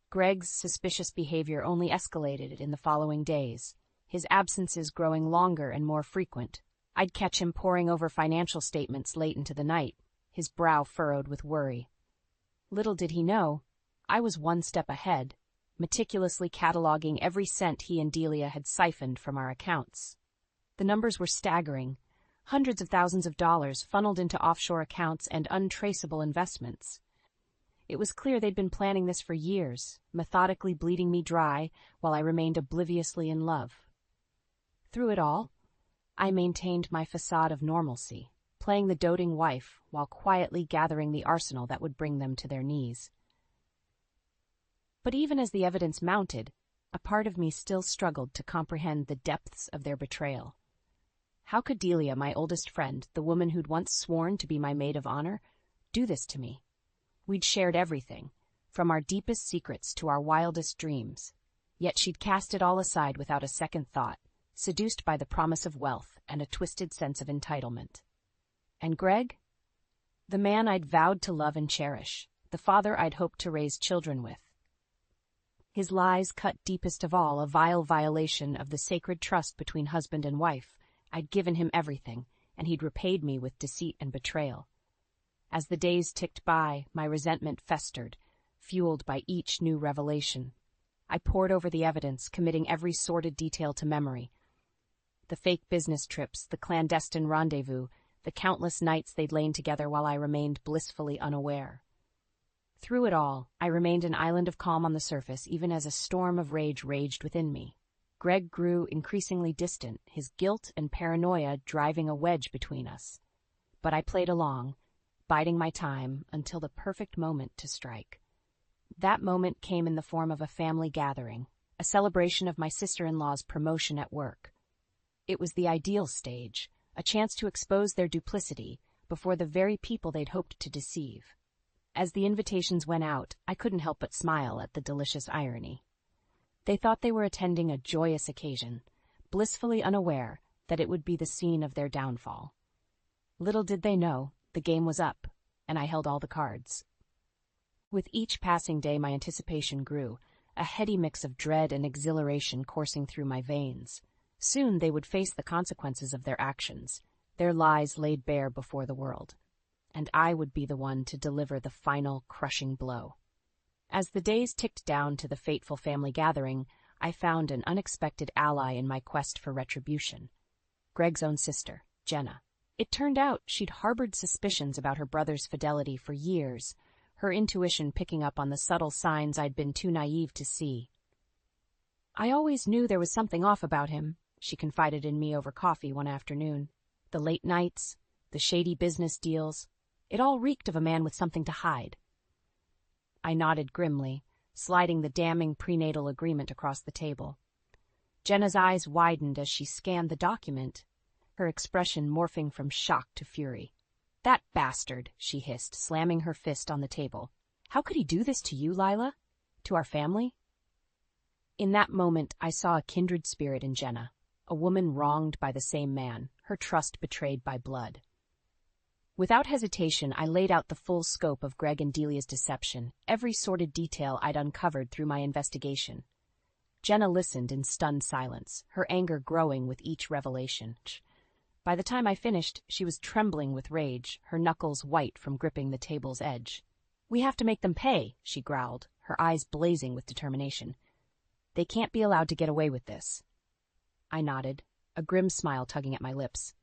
A: Greg's suspicious behavior only escalated in the following days, his absences growing longer and more frequent. I'd catch him poring over financial statements late into the night, his brow furrowed with worry. Little did he know, I was one step ahead, meticulously cataloging every cent he and Delia had siphoned from our accounts. The numbers were staggering. Hundreds of thousands of dollars funneled into offshore accounts and untraceable investments. It was clear they'd been planning this for years, methodically bleeding me dry while I remained obliviously in love. Through it all, I maintained my facade of normalcy, playing the doting wife while quietly gathering the arsenal that would bring them to their knees. But even as the evidence mounted, a part of me still struggled to comprehend the depths of their betrayal. How could Delia, my oldest friend, the woman who'd once sworn to be my maid of honor, do this to me? We'd shared everything, from our deepest secrets to our wildest dreams. Yet she'd cast it all aside without a second thought, seduced by the promise of wealth and a twisted sense of entitlement. And Greg? The man I'd vowed to love and cherish, the father I'd hoped to raise children with. His lies cut deepest of all, a vile violation of the sacred trust between husband and wife. I'd given him everything, and he'd repaid me with deceit and betrayal. As the days ticked by, my resentment festered, fueled by each new revelation. I pored over the evidence, committing every sordid detail to memory. The fake business trips, the clandestine rendezvous, the countless nights they'd lain together while I remained blissfully unaware. Through it all, I remained an island of calm on the surface, even as a storm of rage raged within me. Greg grew increasingly distant, his guilt and paranoia driving a wedge between us. But I played along, biding my time until the perfect moment to strike. That moment came in the form of a family gathering, a celebration of my sister-in-law's promotion at work. It was the ideal stage, a chance to expose their duplicity before the very people they'd hoped to deceive. As the invitations went out, I couldn't help but smile at the delicious irony. They thought they were attending a joyous occasion, blissfully unaware that it would be the scene of their downfall. Little did they know, the game was up, and I held all the cards. With each passing day, my anticipation grew, a heady mix of dread and exhilaration coursing through my veins. Soon they would face the consequences of their actions, their lies laid bare before the world, and I would be the one to deliver the final crushing blow. As the days ticked down to the fateful family gathering, I found an unexpected ally in my quest for retribution. Greg's own sister, Jenna, It turned out she'd harbored suspicions about her brother's fidelity for years, her intuition picking up on the subtle signs I'd been too naive to see. "I always knew there was something off about him," she confided in me over coffee one afternoon. "The late nights, the shady business deals, it all reeked of a man with something to hide." I nodded grimly, sliding the damning prenatal agreement across the table. Jenna's eyes widened as she scanned the document, her expression morphing from shock to fury. "That bastard," she hissed, slamming her fist on the table. "How could he do this to you, Lila? To our family?" In that moment, I saw a kindred spirit in Jenna, a woman wronged by the same man, her trust betrayed by blood. Without hesitation, I laid out the full scope of Greg and Delia's deception, every sordid detail I'd uncovered through my investigation. Jenna listened in stunned silence, her anger growing with each revelation. By the time I finished, she was trembling with rage, her knuckles white from gripping the table's edge. "We have to make them pay," she growled, her eyes blazing with determination. "They can't be allowed to get away with this." I nodded, a grim smile tugging at my lips.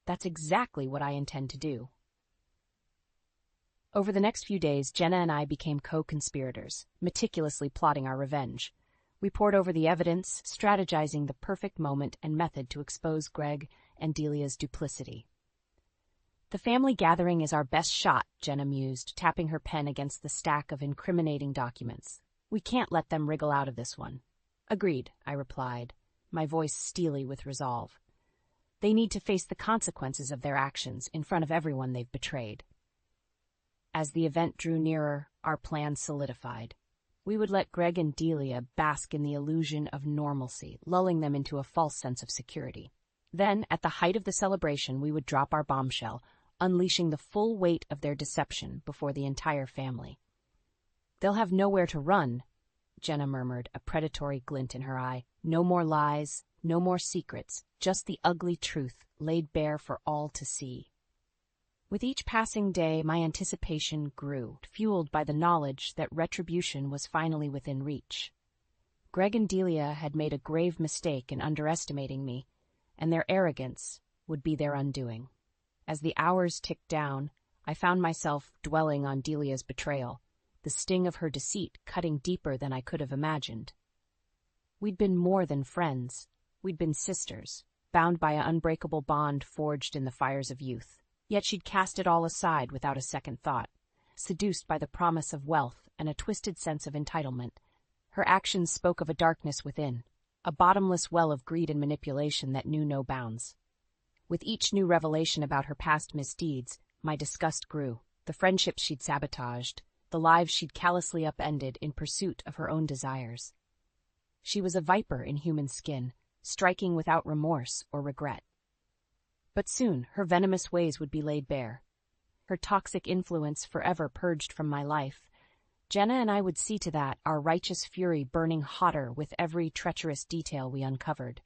A: "That's exactly what I intend to do." Over the next few days, Jenna and I became co-conspirators, meticulously plotting our revenge. We pored over the evidence, strategizing the perfect moment and method to expose Greg and Delia's duplicity. "The family gathering is our best shot," Jenna mused, tapping her pen against the stack of incriminating documents. "We can't let them wriggle out of this one." "Agreed," I replied, my voice steely with resolve. "They need to face the consequences of their actions in front of everyone they've betrayed." As the event drew nearer, our plans solidified. We would let Greg and Delia bask in the illusion of normalcy, lulling them into a false sense of security. Then, at the height of the celebration, we would drop our bombshell, unleashing the full weight of their deception before the entire family. "They'll have nowhere to run," Jenna murmured, a predatory glint in her eye. "No more lies, no more secrets, just the ugly truth laid bare for all to see." With each passing day, my anticipation grew, fueled by the knowledge that retribution was finally within reach. Greg and Delia had made a grave mistake in underestimating me, and their arrogance would be their undoing. As the hours ticked down, I found myself dwelling on Delia's betrayal, the sting of her deceit cutting deeper than I could have imagined. We'd been more than friends. We'd been sisters, bound by an unbreakable bond forged in the fires of youth. Yet she'd cast it all aside without a second thought, seduced by the promise of wealth and a twisted sense of entitlement. Her actions spoke of a darkness within, a bottomless well of greed and manipulation that knew no bounds. With each new revelation about her past misdeeds, my disgust grew. The friendships she'd sabotaged, the lives she'd callously upended in pursuit of her own desires. She was a viper in human skin, striking without remorse or regret. But soon her venomous ways would be laid bare, her toxic influence forever purged from my life. Jenna and I would see to that, our righteous fury burning hotter with every treacherous detail we uncovered.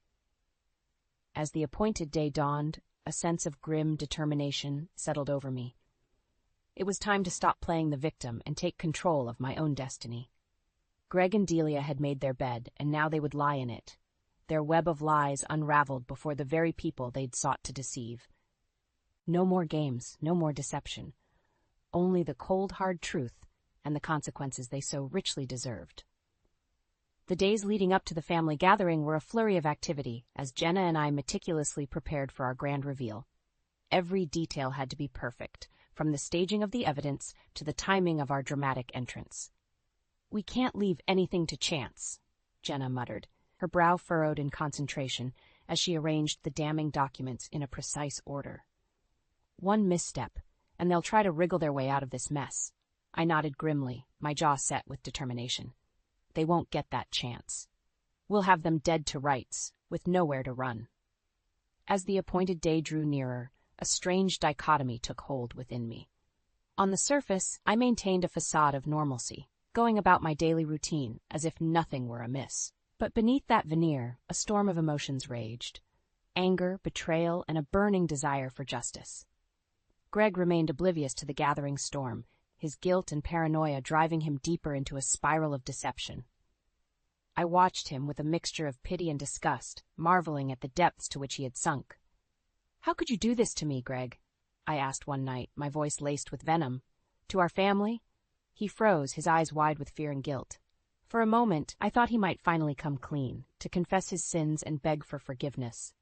A: As the appointed day dawned, a sense of grim determination settled over me. It was time to stop playing the victim and take control of my own destiny. Greg and Delia had made their bed, and now they would lie in it, their web of lies unraveled before the very people they'd sought to deceive. No more games, no more deception. Only the cold, hard truth and the consequences they so richly deserved. The days leading up to the family gathering were a flurry of activity as Jenna and I meticulously prepared for our grand reveal. Every detail had to be perfect, from the staging of the evidence to the timing of our dramatic entrance. "We can't leave anything to chance," Jenna muttered, her brow furrowed in concentration as she arranged the damning documents in a precise order. "One misstep, and they'll try to wriggle their way out of this mess." I nodded grimly, my jaw set with determination. "They won't get that chance. We'll have them dead to rights, with nowhere to run." As the appointed day drew nearer, a strange dichotomy took hold within me. On the surface, I maintained a facade of normalcy, going about my daily routine as if nothing were amiss. But beneath that veneer, a storm of emotions raged. Anger, betrayal, and a burning desire for justice. Greg remained oblivious to the gathering storm, his guilt and paranoia driving him deeper into a spiral of deception. I watched him with a mixture of pity and disgust, marveling at the depths to which he had sunk. "How could you do this to me, Greg?" I asked one night, my voice laced with venom. "To our family?" He froze, his eyes wide with fear and guilt. For a moment, I thought he might finally come clean, to confess his sins and beg for forgiveness.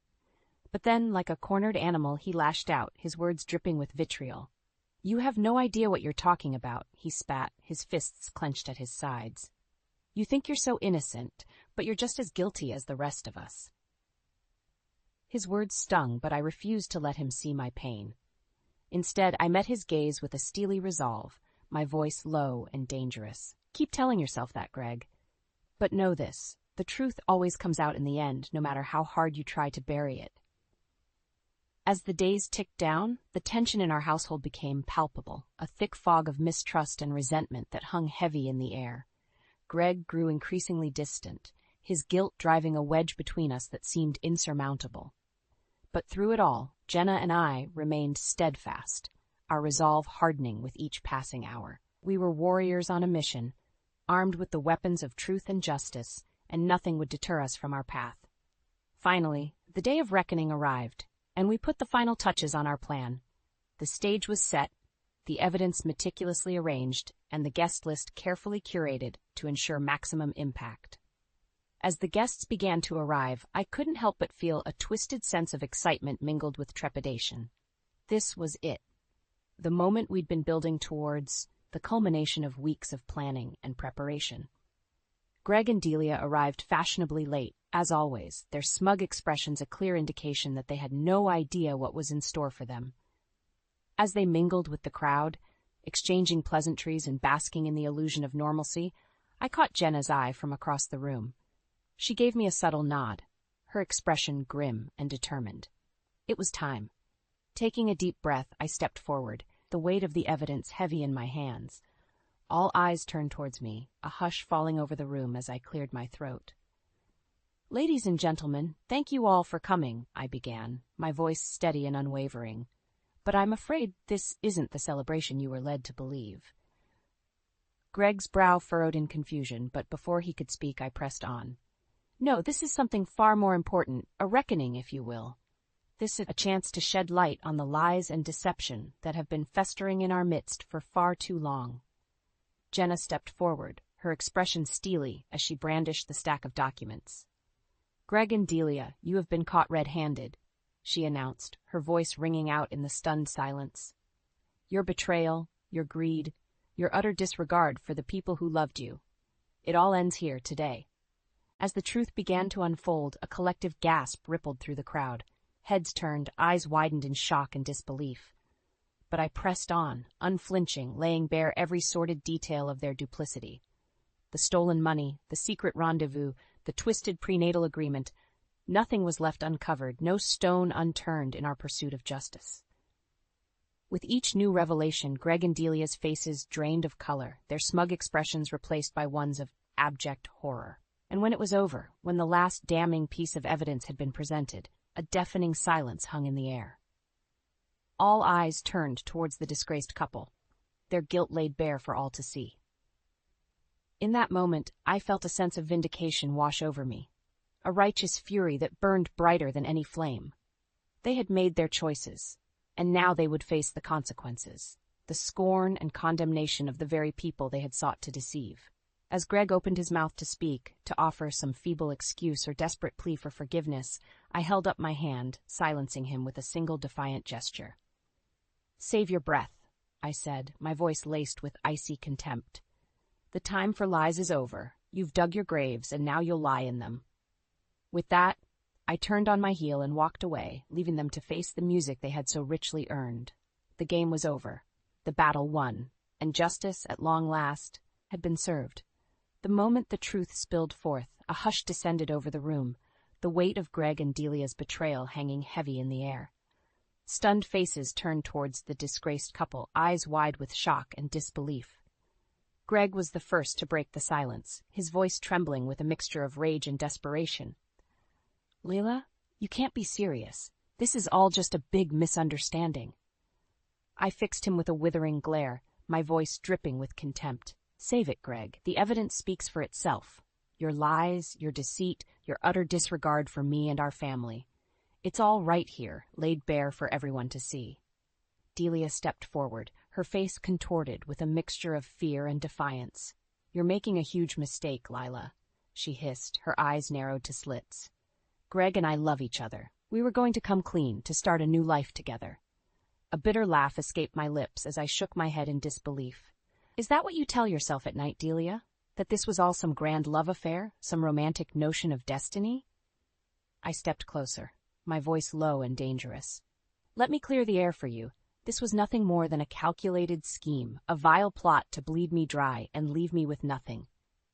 A: But then, like a cornered animal, he lashed out, his words dripping with vitriol. "You have no idea what you're talking about," he spat, his fists clenched at his sides. "You think you're so innocent, but you're just as guilty as the rest of us." His words stung, but I refused to let him see my pain. Instead, I met his gaze with a steely resolve, my voice low and dangerous. "Keep telling yourself that, Greg. But know this, the truth always comes out in the end, no matter how hard you try to bury it." As the days ticked down, the tension in our household became palpable, a thick fog of mistrust and resentment that hung heavy in the air. Greg grew increasingly distant, his guilt driving a wedge between us that seemed insurmountable. But through it all, Jenna and I remained steadfast, our resolve hardening with each passing hour. We were warriors on a mission, armed with the weapons of truth and justice, and nothing would deter us from our path. Finally, the day of reckoning arrived, and we put the final touches on our plan. The stage was set, the evidence meticulously arranged, and the guest list carefully curated to ensure maximum impact. As the guests began to arrive, I couldn't help but feel a twisted sense of excitement mingled with trepidation. This was it, the moment we'd been building towards, the culmination of weeks of planning and preparation. Greg and Delia arrived fashionably late, as always, their smug expressions a clear indication that they had no idea what was in store for them. As they mingled with the crowd, exchanging pleasantries and basking in the illusion of normalcy, I caught Jenna's eye from across the room. She gave me a subtle nod, her expression grim and determined. It was time. Taking a deep breath, I stepped forward, the weight of the evidence heavy in my hands. All eyes turned towards me, a hush falling over the room as I cleared my throat. "Ladies and gentlemen, thank you all for coming," I began, my voice steady and unwavering. "But I'm afraid this isn't the celebration you were led to believe." Greg's brow furrowed in confusion, but before he could speak, I pressed on. "No, this is something far more important, a reckoning, if you will. This is a chance to shed light on the lies and deception that have been festering in our midst for far too long." Jenna stepped forward, her expression steely as she brandished the stack of documents. "Greg and Delia, you have been caught red-handed," she announced, her voice ringing out in the stunned silence. "Your betrayal, your greed, your utter disregard for the people who loved you. It all ends here today." As the truth began to unfold, a collective gasp rippled through the crowd. Heads turned, eyes widened in shock and disbelief. But I pressed on, unflinching, laying bare every sordid detail of their duplicity. The stolen money, the secret rendezvous, the twisted prenatal agreement, nothing was left uncovered, no stone unturned in our pursuit of justice. With each new revelation, Greg and Delia's faces drained of color, their smug expressions replaced by ones of abject horror. And when it was over, when the last damning piece of evidence had been presented, a deafening silence hung in the air. All eyes turned towards the disgraced couple, their guilt laid bare for all to see. In that moment, I felt a sense of vindication wash over me, a righteous fury that burned brighter than any flame. They had made their choices, and now they would face the consequences, the scorn and condemnation of the very people they had sought to deceive. As Greg opened his mouth to speak, to offer some feeble excuse or desperate plea for forgiveness, I held up my hand, silencing him with a single defiant gesture. "Save your breath," I said, my voice laced with icy contempt. "The time for lies is over. You've dug your graves, and now you'll lie in them." With that, I turned on my heel and walked away, leaving them to face the music they had so richly earned. The game was over, the battle won, and justice, at long last, had been served. The moment the truth spilled forth, a hush descended over the room, the weight of Greg and Delia's betrayal hanging heavy in the air. Stunned faces turned towards the disgraced couple, eyes wide with shock and disbelief. Greg was the first to break the silence, his voice trembling with a mixture of rage and desperation. "Leila, you can't be serious. This is all just a big misunderstanding." I fixed him with a withering glare, my voice dripping with contempt. "Save it, Greg. The evidence speaks for itself. Your lies, your deceit, your utter disregard for me and our family. It's all right here, laid bare for everyone to see. Delia stepped forward, her face contorted with a mixture of fear and defiance. "You're making a huge mistake, Lila," she hissed, her eyes narrowed to slits. "Greg and I love each other. We were going to come clean, to start a new life together." A bitter laugh escaped my lips as I shook my head in disbelief. "Is that what you tell yourself at night, Delia? That this was all some grand love affair, some romantic notion of destiny?" I stepped closer, my voice low and dangerous. "Let me clear the air for you. This was nothing more than a calculated scheme, a vile plot to bleed me dry and leave me with nothing.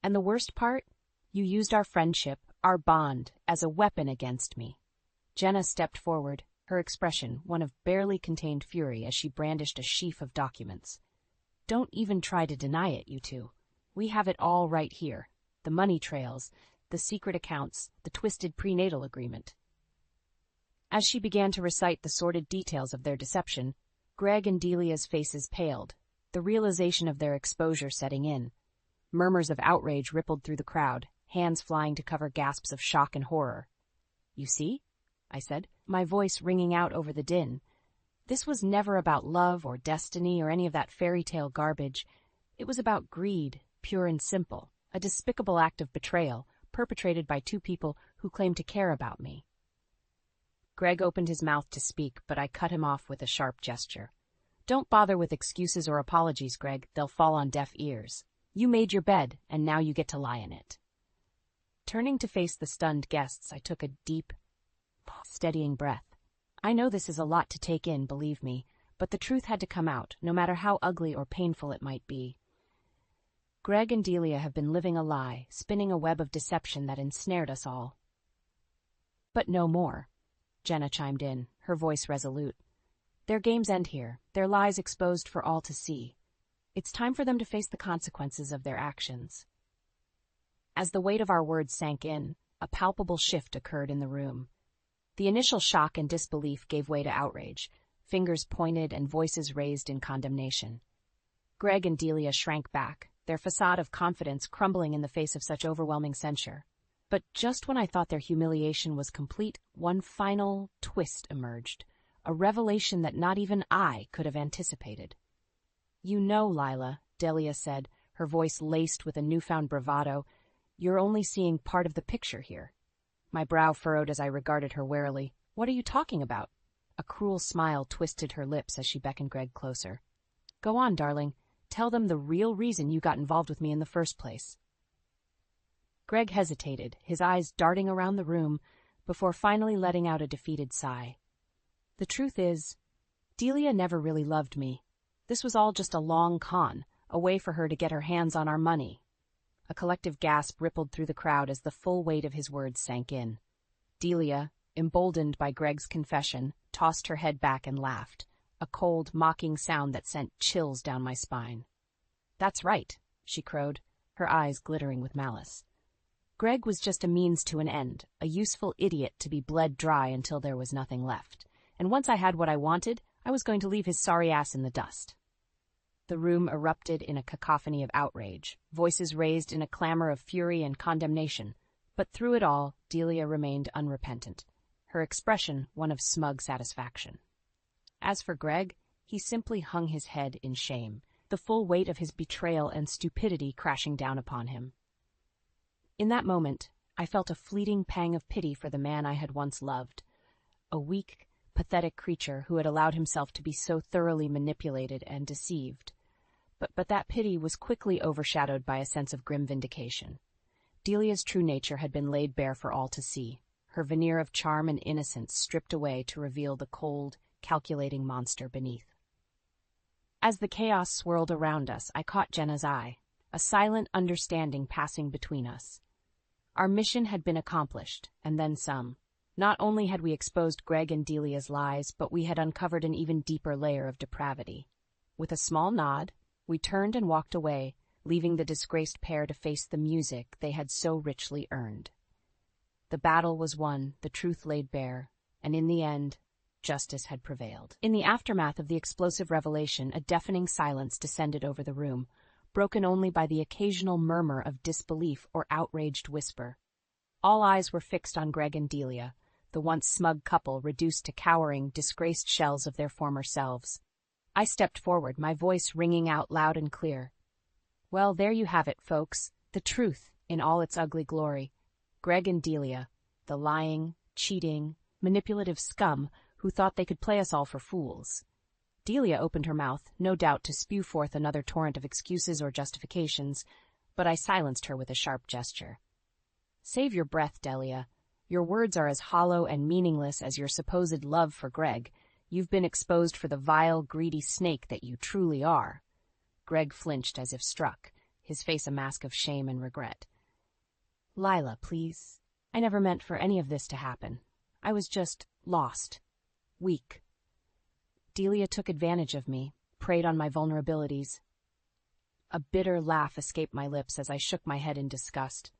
A: And the worst part? You used our friendship, our bond, as a weapon against me." Jenna stepped forward, her expression one of barely contained fury as she brandished a sheaf of documents. "Don't even try to deny it, you two. We have it all right here. The money trails, the secret accounts, the twisted prenatal agreement." As she began to recite the sordid details of their deception, Greg and Delia's faces paled, the realization of their exposure setting in. Murmurs of outrage rippled through the crowd, hands flying to cover gasps of shock and horror. "You see?" I said, my voice ringing out over the din. "This was never about love or destiny or any of that fairy tale garbage. It was about greed, pure and simple, a despicable act of betrayal perpetrated by two people who claimed to care about me." Greg opened his mouth to speak, but I cut him off with a sharp gesture. "Don't bother with excuses or apologies, Greg. They'll fall on deaf ears. You made your bed, and now you get to lie in it." Turning to face the stunned guests, I took a deep, steadying breath. I know this is a lot to take in, believe me, but the truth had to come out, no matter how ugly or painful it might be. Greg and Delia have been living a lie, spinning a web of deception that ensnared us all. "But no more," Jenna chimed in, her voice resolute. "Their games end here, their lies exposed for all to see. It's time for them to face the consequences of their actions." As the weight of our words sank in, a palpable shift occurred in the room. The initial shock and disbelief gave way to outrage, fingers pointed and voices raised in condemnation. Greg and Delia shrank back, their facade of confidence crumbling in the face of such overwhelming censure. But just when I thought their humiliation was complete, one final twist emerged, a revelation that not even I could have anticipated. "You know, Lila," Delia said, her voice laced with a newfound bravado, "you're only seeing part of the picture here." My brow furrowed as I regarded her warily. "What are you talking about?" A cruel smile twisted her lips as she beckoned Greg closer. "Go on, darling. Tell them the real reason you got involved with me in the first place." Greg hesitated, his eyes darting around the room, before finally letting out a defeated sigh. "The truth is, Delia never really loved me. This was all just a long con, a way for her to get her hands on our money." A collective gasp rippled through the crowd as the full weight of his words sank in. Delia, emboldened by Greg's confession, tossed her head back and laughed, a cold, mocking sound that sent chills down my spine. "That's right," she crowed, her eyes glittering with malice. "Greg was just a means to an end, a useful idiot to be bled dry until there was nothing left. And once I had what I wanted, I was going to leave his sorry ass in the dust." The room erupted in a cacophony of outrage, voices raised in a clamor of fury and condemnation. But through it all, Delia remained unrepentant, her expression one of smug satisfaction. As for Greg, he simply hung his head in shame, the full weight of his betrayal and stupidity crashing down upon him. In that moment, I felt a fleeting pang of pity for the man I had once loved, a weak, pathetic creature who had allowed himself to be so thoroughly manipulated and deceived. But that pity was quickly overshadowed by a sense of grim vindication. Delia's true nature had been laid bare for all to see, her veneer of charm and innocence stripped away to reveal the cold, calculating monster beneath. As the chaos swirled around us, I caught Jenna's eye, a silent understanding passing between us. Our mission had been accomplished, and then some. Not only had we exposed Greg and Delia's lies, but we had uncovered an even deeper layer of depravity. With a small nod, we turned and walked away, leaving the disgraced pair to face the music they had so richly earned. The battle was won, the truth laid bare, and in the end, justice had prevailed. In the aftermath of the explosive revelation, a deafening silence descended over the room, broken only by the occasional murmur of disbelief or outraged whisper. All eyes were fixed on Greg and Delia, the once smug couple reduced to cowering, disgraced shells of their former selves. I stepped forward, my voice ringing out loud and clear. Well, there you have it, folks. The truth, in all its ugly glory. Greg and Delia, the lying, cheating, manipulative scum who thought they could play us all for fools. Delia opened her mouth, no doubt to spew forth another torrent of excuses or justifications, but I silenced her with a sharp gesture. Save your breath, Delia. Your words are as hollow and meaningless as your supposed love for Greg. You've been exposed for the vile, greedy snake that you truly are. Greg flinched as if struck, his face a mask of shame and regret. Lila, please. I never meant for any of this to happen. I was just lost. Weak. Delia took advantage of me, preyed on my vulnerabilities. A bitter laugh escaped my lips as I shook my head in disgust.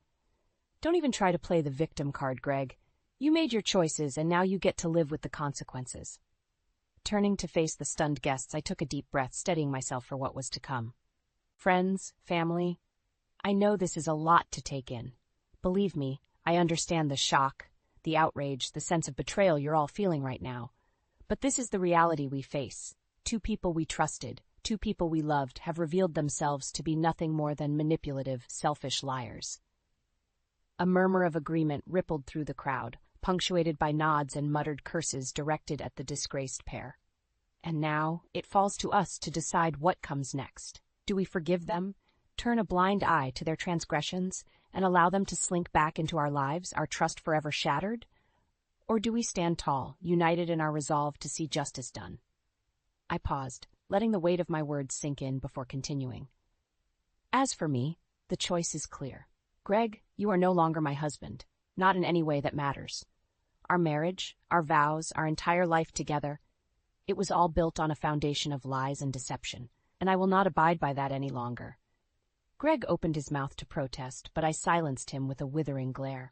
A: Don't even try to play the victim card, Greg. You made your choices, and now you get to live with the consequences. Turning to face the stunned guests, I took a deep breath, steadying myself for what was to come. Friends, family, I know this is a lot to take in. Believe me, I understand the shock, the outrage, the sense of betrayal you're all feeling right now. But this is the reality we face. 2 people we trusted, 2 people we loved, have revealed themselves to be nothing more than manipulative, selfish liars. A murmur of agreement rippled through the crowd, punctuated by nods and muttered curses directed at the disgraced pair. And now, it falls to us to decide what comes next. Do we forgive them, turn a blind eye to their transgressions, and allow them to slink back into our lives, our trust forever shattered? Or do we stand tall, united in our resolve to see justice done? I paused, letting the weight of my words sink in before continuing. As for me, the choice is clear. Greg, you are no longer my husband, not in any way that matters. Our marriage, our vows, our entire life together, it was all built on a foundation of lies and deception, and I will not abide by that any longer. Greg opened his mouth to protest, but I silenced him with a withering glare.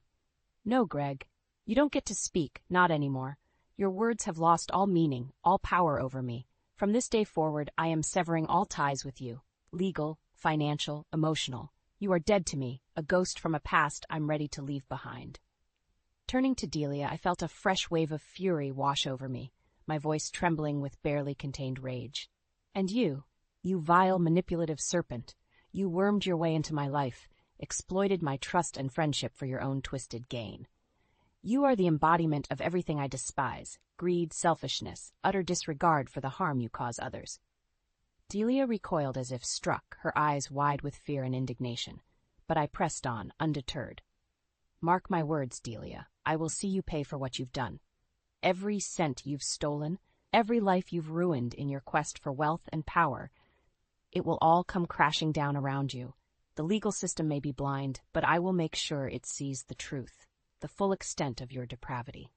A: No, Greg, you don't get to speak, not anymore. Your words have lost all meaning, all power over me. From this day forward, I am severing all ties with you, legal, financial, emotional. You are dead to me, a ghost from a past I'm ready to leave behind. Turning to Delia, I felt a fresh wave of fury wash over me, my voice trembling with barely contained rage. And you vile manipulative serpent, you wormed your way into my life, exploited my trust and friendship for your own twisted gain. You are the embodiment of everything I despise: greed, selfishness, utter disregard for the harm you cause others. Delia recoiled as if struck, her eyes wide with fear and indignation, but I pressed on, undeterred. Mark my words, Delia, I will see you pay for what you've done. Every cent you've stolen, every life you've ruined in your quest for wealth and power, it will all come crashing down around you. The legal system may be blind, but I will make sure it sees the truth, the full extent of your depravity.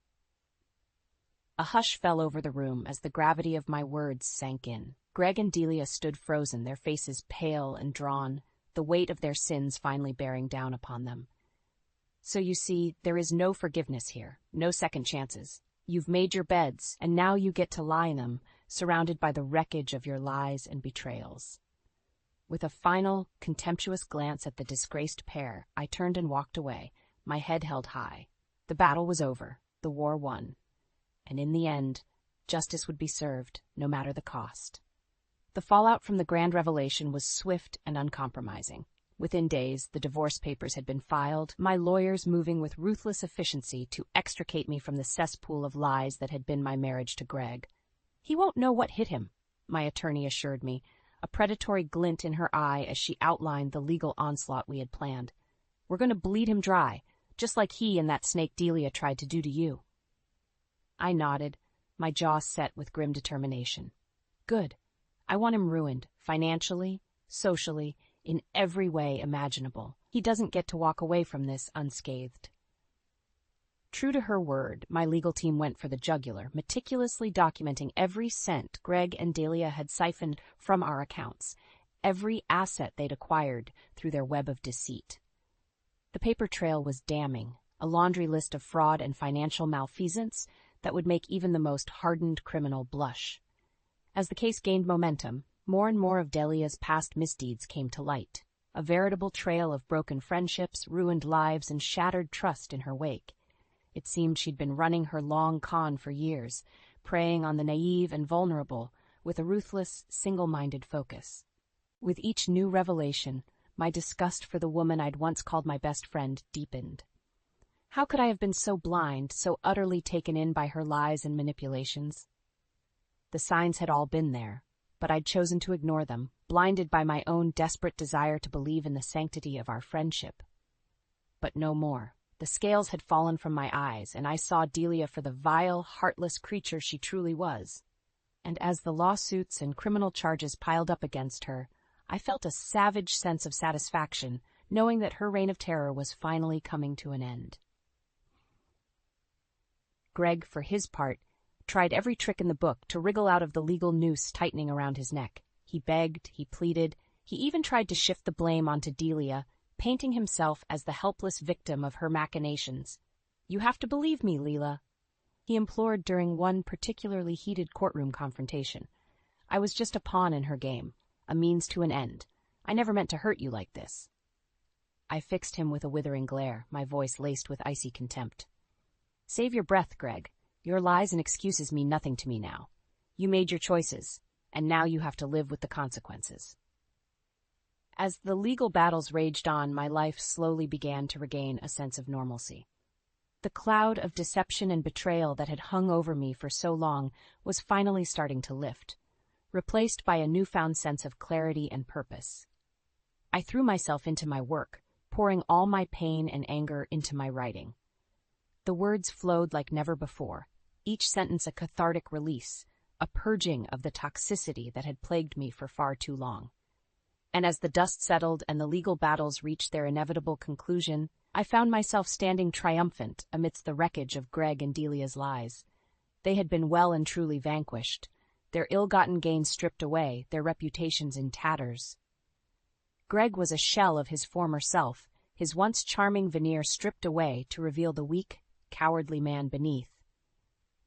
A: A hush fell over the room as the gravity of my words sank in. Greg and Delia stood frozen, their faces pale and drawn, the weight of their sins finally bearing down upon them. So you see, there is no forgiveness here, no second chances. You've made your beds, and now you get to lie in them, surrounded by the wreckage of your lies and betrayals. With a final, contemptuous glance at the disgraced pair, I turned and walked away, my head held high. The battle was over, the war won. And in the end, justice would be served, no matter the cost. The fallout from the grand revelation was swift and uncompromising. Within days, the divorce papers had been filed, my lawyers moving with ruthless efficiency to extricate me from the cesspool of lies that had been my marriage to Greg. He won't know what hit him, my attorney assured me, a predatory glint in her eye as she outlined the legal onslaught we had planned. We're going to bleed him dry, just like he and that snake Delia tried to do to you. I nodded, my jaw set with grim determination. Good. I want him ruined, financially, socially, in every way imaginable. He doesn't get to walk away from this unscathed. True to her word, my legal team went for the jugular, meticulously documenting every cent Greg and Delia had siphoned from our accounts, every asset they'd acquired through their web of deceit. The paper trail was damning, a laundry list of fraud and financial malfeasance that would make even the most hardened criminal blush. As the case gained momentum, more and more of Delia's past misdeeds came to light, a veritable trail of broken friendships, ruined lives, and shattered trust in her wake. It seemed she'd been running her long con for years, preying on the naive and vulnerable with a ruthless, single-minded focus. With each new revelation, my disgust for the woman I'd once called my best friend deepened. How could I have been so blind, so utterly taken in by her lies and manipulations? The signs had all been there, but I'd chosen to ignore them, blinded by my own desperate desire to believe in the sanctity of our friendship. But no more. The scales had fallen from my eyes, and I saw Delia for the vile, heartless creature she truly was. And as the lawsuits and criminal charges piled up against her, I felt a savage sense of satisfaction, knowing that her reign of terror was finally coming to an end. Greg, for his part, tried every trick in the book to wriggle out of the legal noose tightening around his neck. He begged, he pleaded, he even tried to shift the blame onto Delia, painting himself as the helpless victim of her machinations. "You have to believe me, Leela," he implored during one particularly heated courtroom confrontation. "I was just a pawn in her game, a means to an end. I never meant to hurt you like this." I fixed him with a withering glare, my voice laced with icy contempt. "Save your breath, Greg. Your lies and excuses mean nothing to me now. You made your choices, and now you have to live with the consequences." As the legal battles raged on, my life slowly began to regain a sense of normalcy. The cloud of deception and betrayal that had hung over me for so long was finally starting to lift, replaced by a newfound sense of clarity and purpose. I threw myself into my work, pouring all my pain and anger into my writing. The words flowed like never before, each sentence a cathartic release, a purging of the toxicity that had plagued me for far too long. And as the dust settled and the legal battles reached their inevitable conclusion, I found myself standing triumphant amidst the wreckage of Greg and Delia's lies. They had been well and truly vanquished, their ill-gotten gains stripped away, their reputations in tatters. Greg was a shell of his former self, his once charming veneer stripped away to reveal the weak, cowardly man beneath.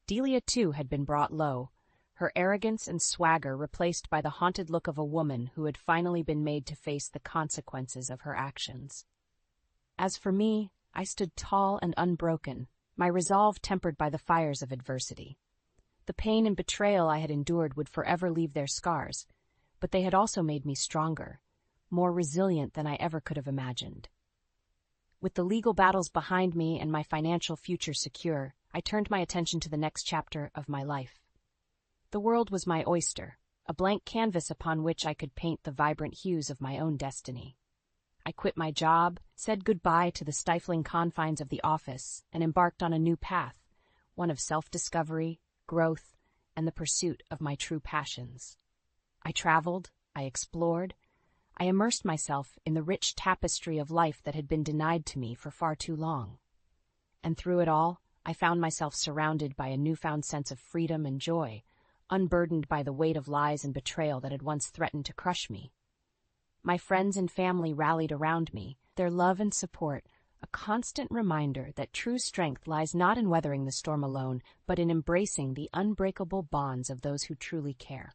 A: Delia, too, had been brought low, her arrogance and swagger replaced by the haunted look of a woman who had finally been made to face the consequences of her actions. As for me, I stood tall and unbroken, my resolve tempered by the fires of adversity. The pain and betrayal I had endured would forever leave their scars, but they had also made me stronger, more resilient than I ever could have imagined. With the legal battles behind me and my financial future secure, I turned my attention to the next chapter of my life. The world was my oyster, a blank canvas upon which I could paint the vibrant hues of my own destiny. I quit my job, said goodbye to the stifling confines of the office, and embarked on a new path, one of self-discovery, growth, and the pursuit of my true passions. I traveled, I explored, I immersed myself in the rich tapestry of life that had been denied to me for far too long. And through it all, I found myself surrounded by a newfound sense of freedom and joy, unburdened by the weight of lies and betrayal that had once threatened to crush me. My friends and family rallied around me, their love and support a constant reminder that true strength lies not in weathering the storm alone, but in embracing the unbreakable bonds of those who truly care.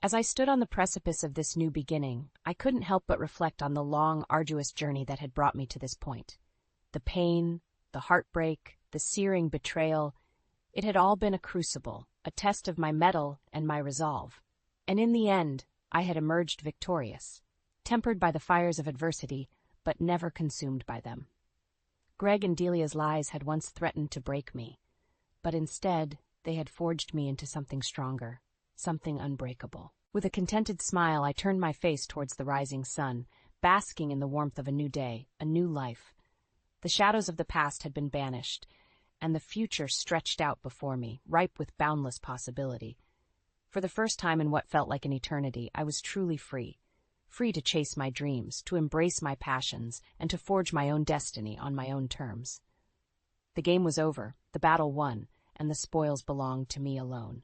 A: As I stood on the precipice of this new beginning, I couldn't help but reflect on the long, arduous journey that had brought me to this point. The pain, the heartbreak, the searing betrayal, it had all been a crucible, a test of my mettle and my resolve. And in the end, I had emerged victorious, tempered by the fires of adversity, but never consumed by them. Greg and Delia's lies had once threatened to break me, but instead they had forged me into something stronger, something unbreakable. With a contented smile, I turned my face towards the rising sun, basking in the warmth of a new day, a new life. The shadows of the past had been banished, and the future stretched out before me, ripe with boundless possibility. For the first time in what felt like an eternity, I was truly free to chase my dreams, to embrace my passions, and to forge my own destiny on my own terms. The game was over, the battle won, and the spoils belonged to me alone.